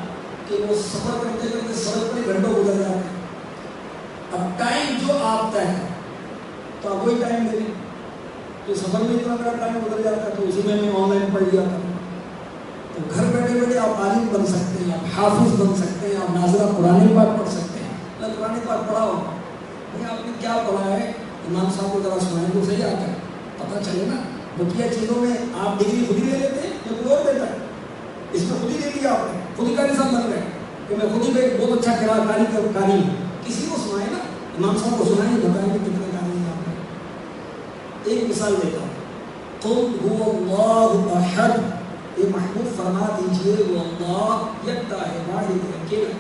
کہ وہ سفر کرتے کرتے سڑک پر گھنٹوں گزر جاتے ہیں. اب ٹائم جو آپ طے ہے تو آپ وہی ٹائم دے لیں. تو سفر میں اتنا میرا ٹائم گزر جاتا ہے تو اسی میں آن لائن پڑھ لیا تھا. تو گھر بیٹھے بیٹھے آپ عالم بن سکتے ہیں، آپ حافظ بن سکتے ہیں، آپ ناظرہ قرآن پاک پڑھ سکتے ہیں. اللہ قرآن پاک پڑھا ہوگا، آپ نے کیا پڑھا ہے امام صاحب کو ذرا سنائیں تو صحیح آتا ہے، پتہ چلے نا. بقیہ چیزوں میں آپ ڈگری خود ہی لے لیتے ہیں یا کوئی اور دیتا ہے. اس میں خود ہی لے لیا آپ نے، خود ہی کا نظام بن گئے کہ میں خود ہی بہت اچھا قاری ہوں. کسی کو سنائے نا، امام صاحب کو سنائیں، بتائیں کہ کتنے قاری ہیں آپ نے. ایک مثال دیتا ہوں. قل هو اللہ احد، یہ محبوب فرما دیجئے وہ اللہ یکتا ہے، واحد ہے، اکیلا.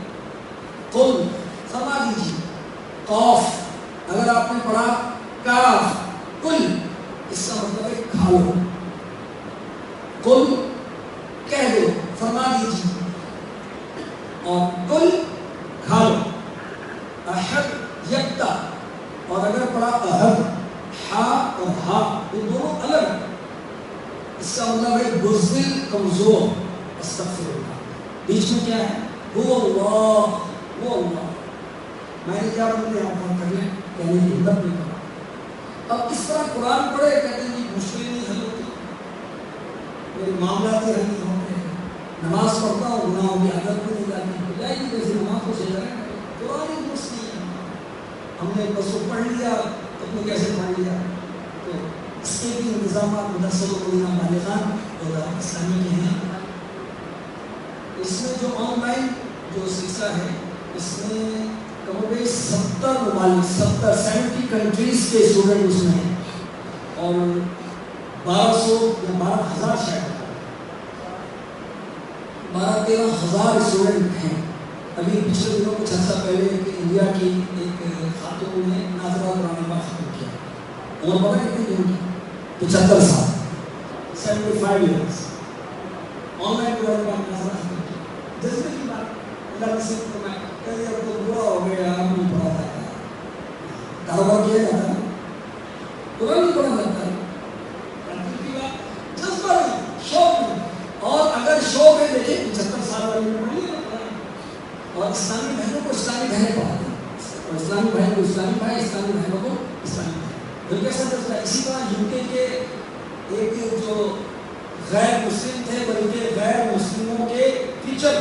قل فرما دیجئے. قاف اگر آپ نے پڑھا کاف، کل اس کا مطلب ہے کھا لو. کل کہہ دو، فرما دیجیے. اور کل کھا لو. احد یکتا، اور اگر پڑھا احد، ہا اور ہا یہ دونوں الگ، اس کا مطلب ہے بزدل، کمزور. استغفر اللہ. بیچ میں کیا ہے؟ وہ اللہ، وہ اللہ. میں نے کیا بولتے ہیں آپ کر لیں، کہنے کی ہمت نہیں کرا. اب اس طرح قرآن پڑھے، کہتے ہیں کہ مشکل نہیں حل ہوتی، میرے معاملات حل نہیں ہوتے. نماز پڑھتا ہوں، گناہوں کی عادت بھی نہیں جاتی. جائے گی جیسے نماز کو صحیح کریں، قرآن ہی درست نہیں ہے. ہم نے بس وہ پڑھ لیا، تو کیسے پڑھ لیا. تو اس کے بھی انتظامات مدرسہ المدینہ بالغان اور اسلامی کے ہیں. اس میں جو آن لائن جو سلسلہ ہے، اس میں کم و بیش 70 ممالک، 70 کنٹریز کے اسٹوڈنٹ اس میں ہیں، اور 1200 یا 12,000 شاید 12-13 ہزار اسٹوڈنٹ ہیں. ابھی پچھلے دنوں کچھ عرصہ پہلے انڈیا کی ایک خاتون نے ناظرہ قرآن پاک ختم کیا، اور پتہ کتنے دن کی 75 سال 75 ایئرس آن لائن جذبے کی بات اللہ نصیب فرمائے. کہتے اب تو برا ہو گیا, آپ نہیں پڑھا جاتا, کاروبار کیا جاتا ہے, قرآن نہیں پڑھا جاتا ہے. جذبہ نہیں, شوق نہیں. اور اگر شوق ہے دیکھیں 75 سال والی میں پڑھیے اور اسلامی بہنوں کو اسلامی بہنیں پڑھاتے ہیں, اور اسلامی بہن کو اسلامی بھائی, اسلامی بہنوں کو اسلامی بہن. بلکہ ایسا جذبہ. اسی طرح یو کے ایک جو غیر مسلم تھے بلکہ غیر مسلموں کے ٹیچر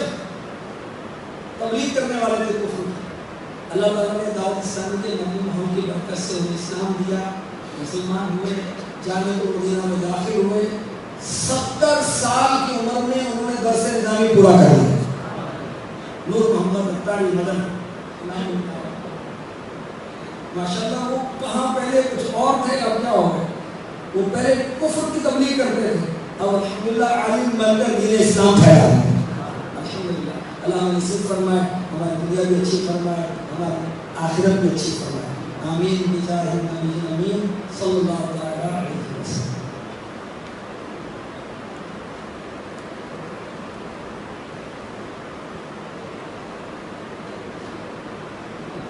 تبلیغ کرنے والے تھے کفر کی. اللہ تعالیٰ نے دعوت اسلامی کے نبی محمد کی برکت سے انہیں اسلام دیا, مسلمان ہوئے, جامعہ المدینہ میں داخل ہوئے. 70 سال کی عمر میں انہوں نے درس نظامی پورا کر لیا. نور محمد اختاری مدن ماشاءاللہ, وہ کہاں پہلے کچھ اور تھے, اب کیا ہو گئے. وہ پہلے کفر کی تبلیغ کرتے تھے, اب الحمدللہ عالم بن کر دین اسلام پھیلا. الحمدللہ اللہ ہمیں نصیب فرمائے, ہماری دنیا بھی اچھی فرمائے, ہماری آخرت بھی اچھی فرمائے. آمین بجاہ النبی الامین صلی اللہ علیہ وسلم.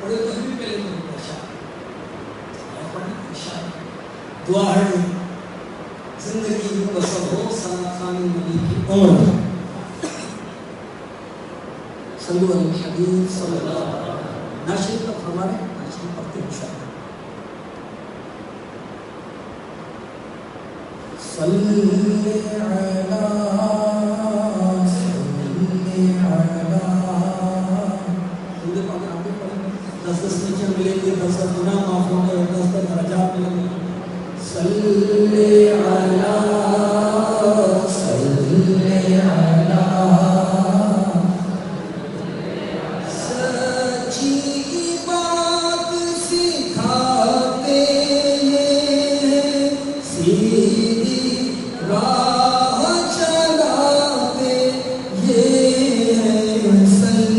بڑے تحریر کے لیے دعا ہے زندگی مبسر ہو سلام نبی کی عمر. صلو علی الحبیب صلی اللہ علیہ وسلم. ناشید کا فرمانے ناشید پڑھتے ہیں انشاءاللہ. صلی دس دس نیچے ملیں گے, 10 گناہ معاف ہوں گے, 10 درجات ملیں گے. صلی علی سچی بات سکھاتے ہیں, سیدھی راہ چلاتے یہ ہیں. صلی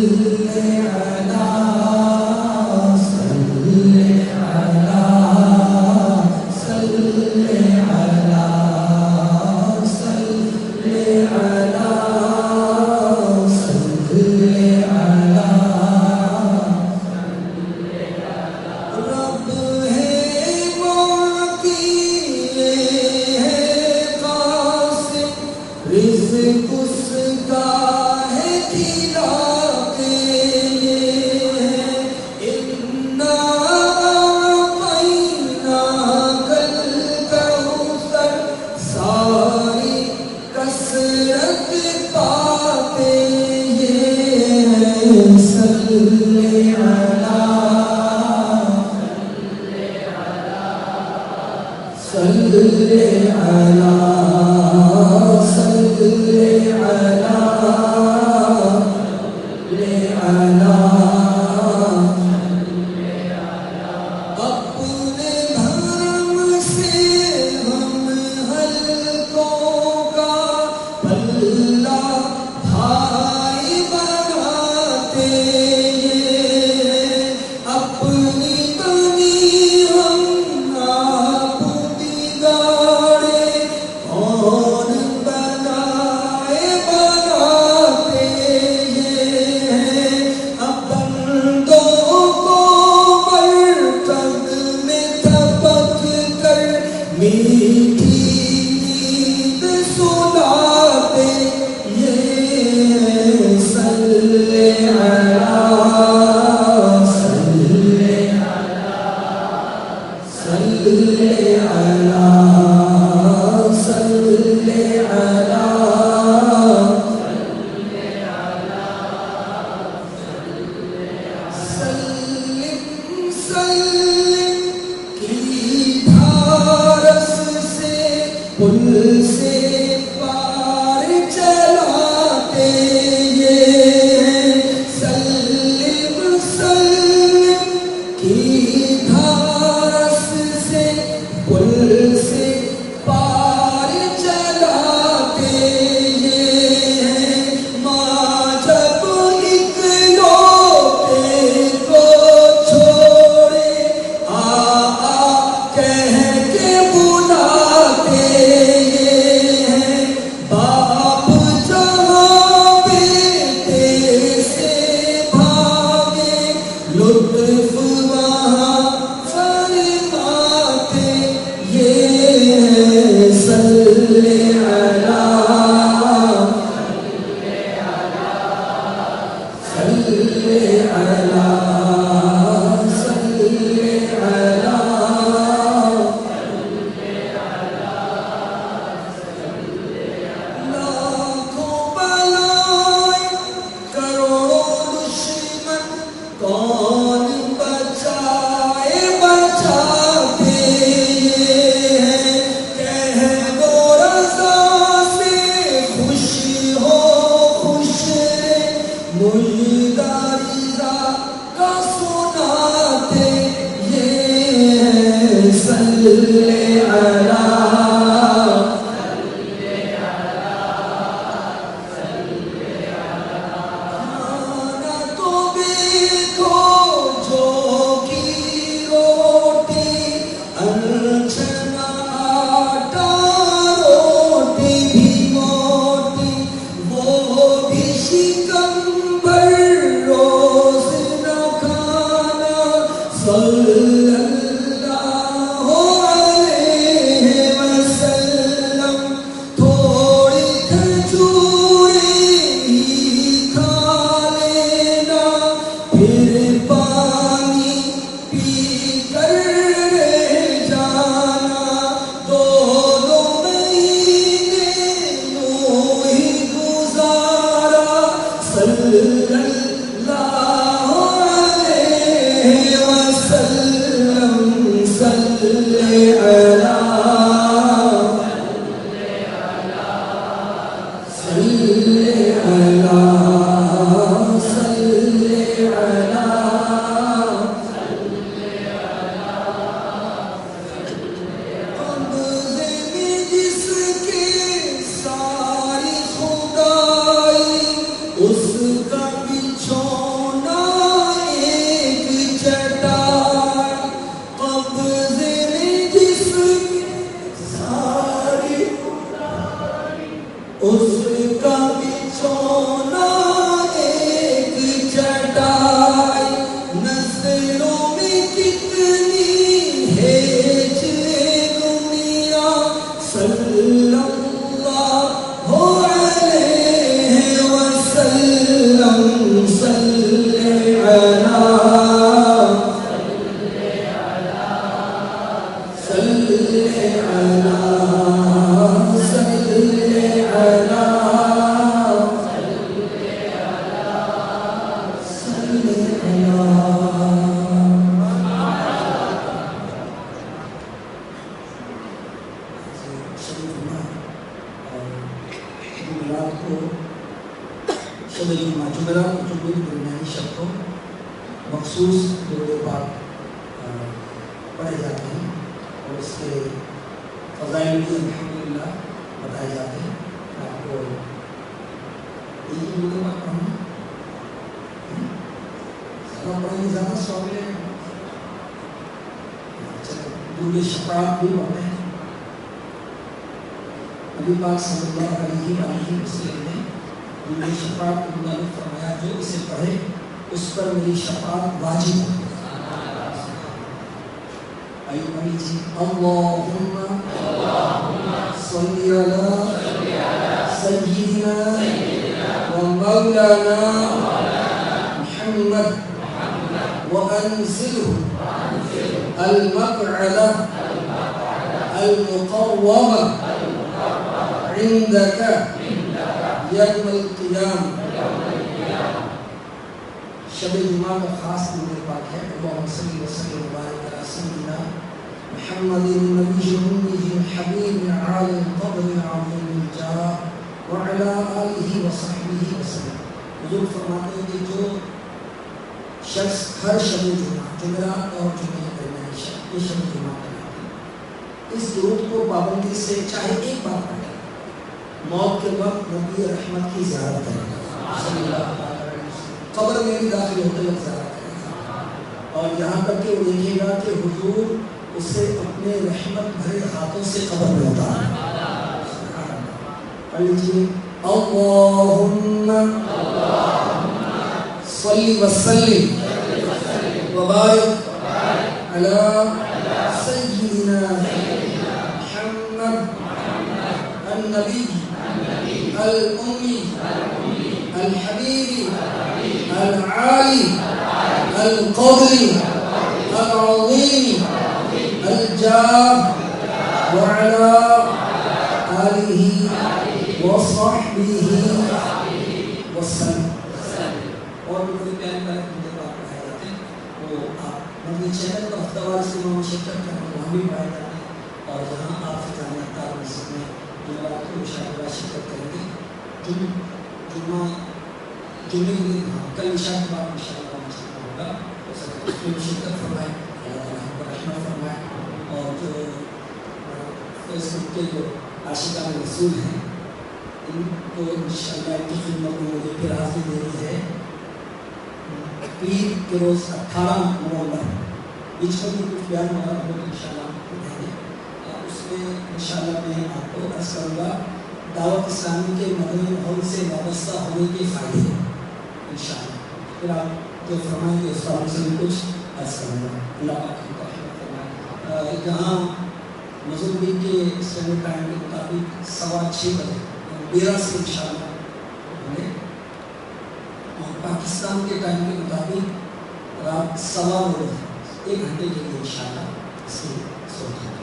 اور جو فیس بک کے جو عاشقان رسول ہیں ان کو انشاءاللہ ان کی خدمت میں مجھے پھر حاضری دینی ہے پیر کے روز 18 نومبر بیچ میں بھی کچھ بیان وغیرہ ہو انشاءاللہ دیں گے اس میں انشاءاللہ میں آپ کو عرض کروں گا دعوت اسلامی کے مدنی ماحول سے وابستہ ہونے کے فائدے انشاءاللہ پھر آپ جو فرمائیں گے اس طرح سے بھی کچھ عرض کروں گا اللہ پاک فرمائے جہاں مغربی کے اسٹینڈرڈ ٹائم کے مطابق 6:15 بجے ڈیرا سے انشاءاللہ ہمیں اور پاکستان کے ٹائم کے مطابق رات 9:15 بجے 1 گھنٹے کے لیے انشاءاللہ اس کی سوچ ہے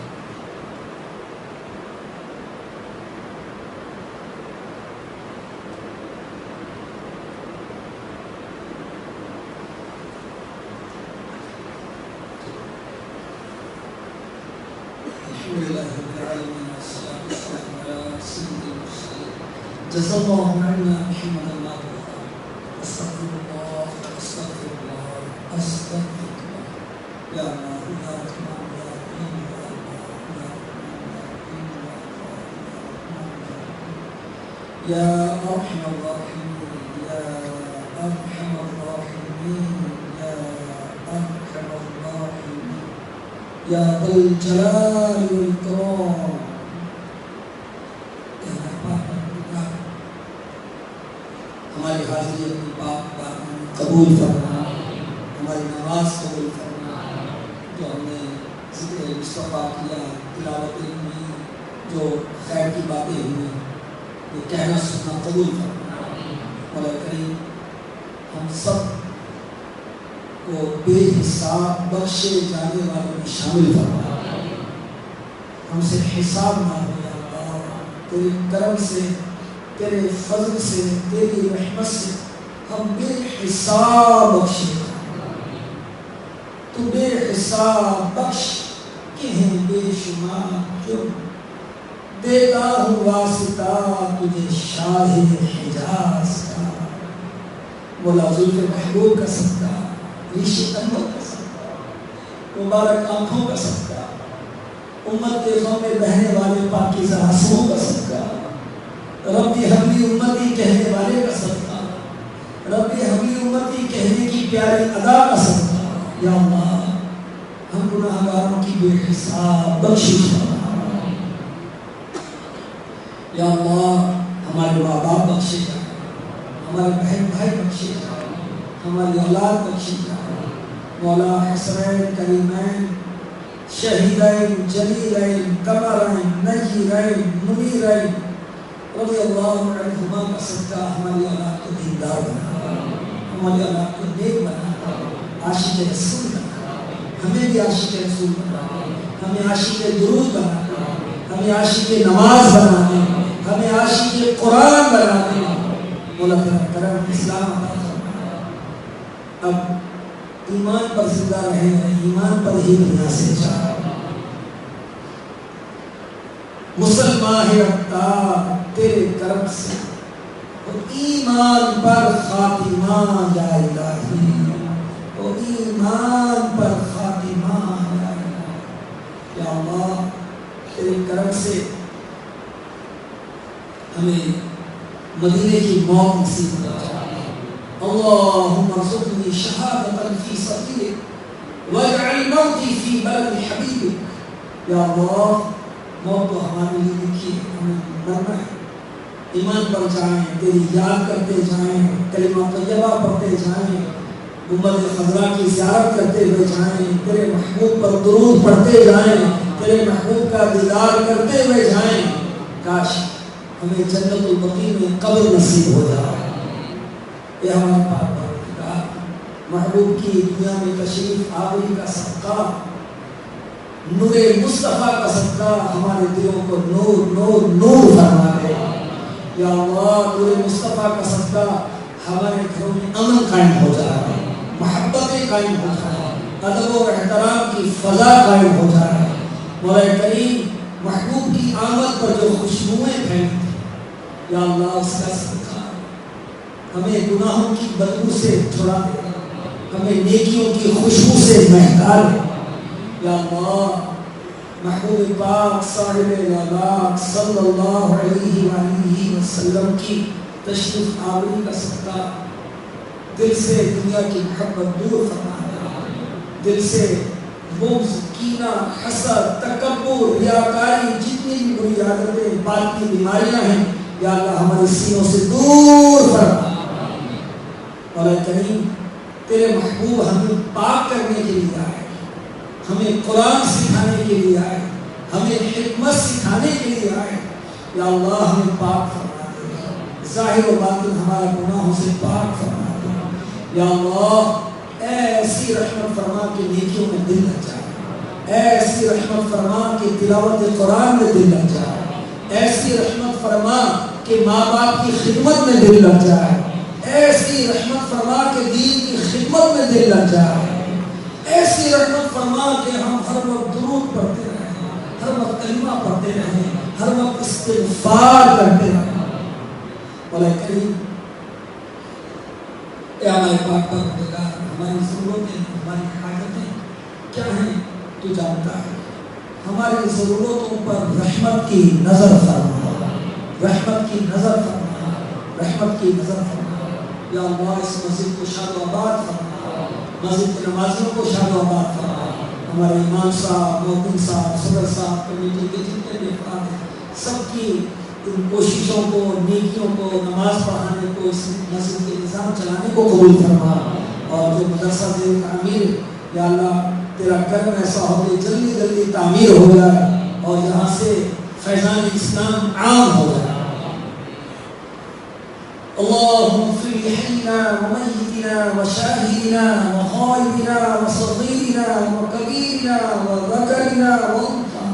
جزا الله عنا محمد الله استغفر الله استغفر الله استغفر الله يا الله يا رحمن يا رحيم يا ارحم الراحمين يا ارحم الراحمين يا ارحم الراحمين يا ذا الجلال والاكرام ہماری حاضری اپنی پاک قبول فرما ہماری نماز قبول فرما جو ہم نے ذکر مصطفیٰ کیا تلاوت علمی جو خیر کی باتیں ہوئی یہ کہنا سننا قبول فرما مولا کریم ہم سب کو بے حساب بخشے جانے والوں میں شامل فرما ہم سے حساب نہ ہو یا اللہ تیرے کرم سے تیرے فضل سے تیری رحمت سے ہم بے حساب بخشے تو بے حساب بخش کہ ہیں بے شمار کیوں دیتا ہوں واسطہ تجھے شاہ حجاز کا مولا ذوالف محبوب کا صدقہ ریش انور کا صدقہ مبارک آنکھوں کا صدقہ امت کے غم میں بہنے والے پاکیزہ آنسوؤں کا صدقہ ربی حبلی امتی کہنے والے کا صدقہ ربی حبلی امتی کہنے کی پیاری ادا کا صدقہ یا اللہ ہم گناہگاروں کی بے حساب بخشش فرما یا اللہ ہمارے ماں باپ بخشے جا ہمارے بہن بھائی بخشے جا ہماری اولاد بخشے جا مولا حسنین کریمین شہیدین جلیلین قمرین نجیرین منیرین رضی اللہ عنہما کا صدقہ ہماری اولاد کو دیندار بنا ہماری اولاد کو نیک بنا عاشق رسول بنا ہمیں بھی عاشق رسول بنا ہمیں عاشق درود بنا ہمیں عاشق نماز بنا ہمیں عاشق قرآن بنا مولا تیرا کرم اسلام عطا فرما اب ایمان پر زندہ رہے ایمان پر ہی دنیا سے جا مسلمان ہے رکھتا تیرے کرم سے ایمان پر خاتمہ یا الہی ایمان پر خاتمہ یا اللہ تیرے کرم سے ہمیں مدینے کی موت نصیب فرما اللہم ارزقنی شہادۃ فی سبیلک واجعل موتی فی بلد حبیبک یا اللہ موت تو ہمارے لیے لکھی ہمیں مرنا ہے ایمان پر جائیں تیری یاد کرتے جائیں کلمہ طیبہ پڑھتے جائیں گنبد خضرا کی زیارت کرتے ہوئے جائیں تیرے محبوب پر درود پڑھتے جائیں تیرے محبوب کا دیدار کرتے ہوئے جائیں کاش ہمیں جنت البقیع میں قبر نصیب ہو جائے اے ہمارے پاک پروردگار محبوب کی دنیا میں تشریف آوری کا صدقہ نور مصطفیٰ کا صدقہ ہمارے دلوں کو نور نور نور فرما دے یا اللہ نور مصطفیٰ کا صدقہ ہمارے گھروں میں امن قائم ہو جائے محبتیں قائم ہو جائے ادب و احترام کی فضا قائم ہو جائے مولا کریم محبوب کی آمد پر جو خوشبوئیں پھیلتی یا اللہ اس کا صدقہ ہمیں گناہوں کی بدبو سے چھڑا دے ہمیں نیکیوں کی خوشبو سے مہکا دے یا اللہ محبوب پاک صاحب لالاک صلی اللہ علیہ وآلہ وسلم کی تشریف آوری کا صدقہ دل سے دنیا کی محبت دور فرما، دل سے بغض، کینہ، حسد، تکبر، ریاکاری، جتنی بھی بری عادتیں، باطنی بیماریاں ہیں، یا اللہ ہمارے سینوں سے دور فرما۔ مولا کریم تیرے محبوب ہمیں پاک کرنے کے لیے آئے، ہمیں قرآن سکھانے کے لیے آئے، ہمیں حکمت سکھانے کے لیے آئے، یا اللہ ہمیں پاک فرما دے، ظاہر و باطن ہمارا گناہوں سے پاک فرما دے، یا اللہ ایسی رحمت فرما کہ نیکیوں میں دل لگ جائے، ایسی رحمت فرما کہ تلاوت قرآن میں دل لگ جائے، ایسی رحمت فرما کہ ماں باپ کی خدمت میں دل لگ جائے، ایسی رحمت فرما کہ دین کی خدمت میں دل لگ جائے، ایسی رحمت فرما کہ ہم ہر وقت درود پڑھتے رہیں، ہر وقت کلمہ پڑھتے رہیں، ہر وقت استغفار کرتے رہیں۔ مولا کریم اے ہمارے پاک پروردگار، ہماری ضرورتیں، ہماری حاجتیں کیا ہیں تو جانتا ہے، ہماری ضرورتوں پر رحمت کی نظر فرما، رحمت کی نظر فرما، رحمت کی نظر فرما۔ یا اللہ اس مسجد کو شاد و آباد فرما، مسجد کے نمازیوں کو شاد و آباد فرما، ہمارے امام صاحب، مؤذن صاحب، صدر صاحب، کمیٹی کے جتنے بھی افراد ہیں، سب کی ان کوششوں کو، نیکیوں کو، نماز پڑھانے کو، اس مسجد کے نظام چلانے کو قبول فرما، اور جو مدرسہ دے تعمیر، یا اللہ تیرا کرم ایسا ہو کہ جلدی جلدی تعمیر ہو جائے اور یہاں سے فیضان اسلام عام ہو جائے۔ اللهم اغفر لحينا وميتنا وشاهدنا وغائبنا وصغيرنا وكبيرنا وذكرنا وانثى،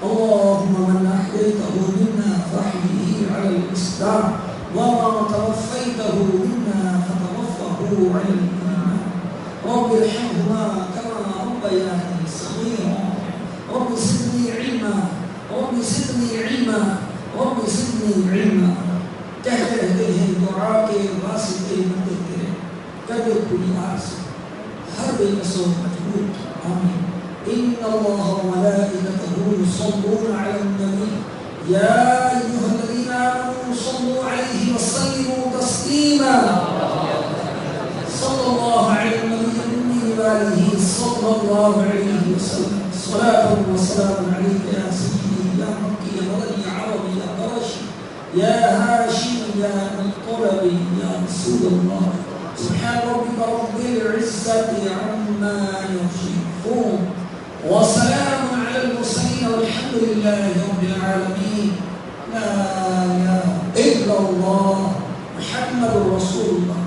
اللهم من احييته منا فاحيه على الاسلام، وما توفيته منا فتوفه على الايمان، رب ارحمهما كما ربياني صغيرا، رب زدني علما، رب زدني علما، رب زدنی علما۔ کہتے رہتے ہیں دعا کے واسطے مدد کرے، کر دے پوری آس ہر بے قصور مجبور کی، آمین۔ ان اللہ وملائکتہ یصلون علی النبی یا ایھا الذین آمنوا صلوا علیہ وسلموا تسلیما، صلی اللہ علی النبی الأمی وآلہ صلی اللہ علیہ وسلم، صلاة وسلام علیک یا سیدی یا مکی یا مدنی عربی یا قرشی یا هاشم یا مطلبی یا رسول اللہ، سبحان ربک رب العزة عما یصفون وسلام علی المرسلین والحمد للہ رب العالمین۔ لا الہ الا اللہ محمد رسول اللہ۔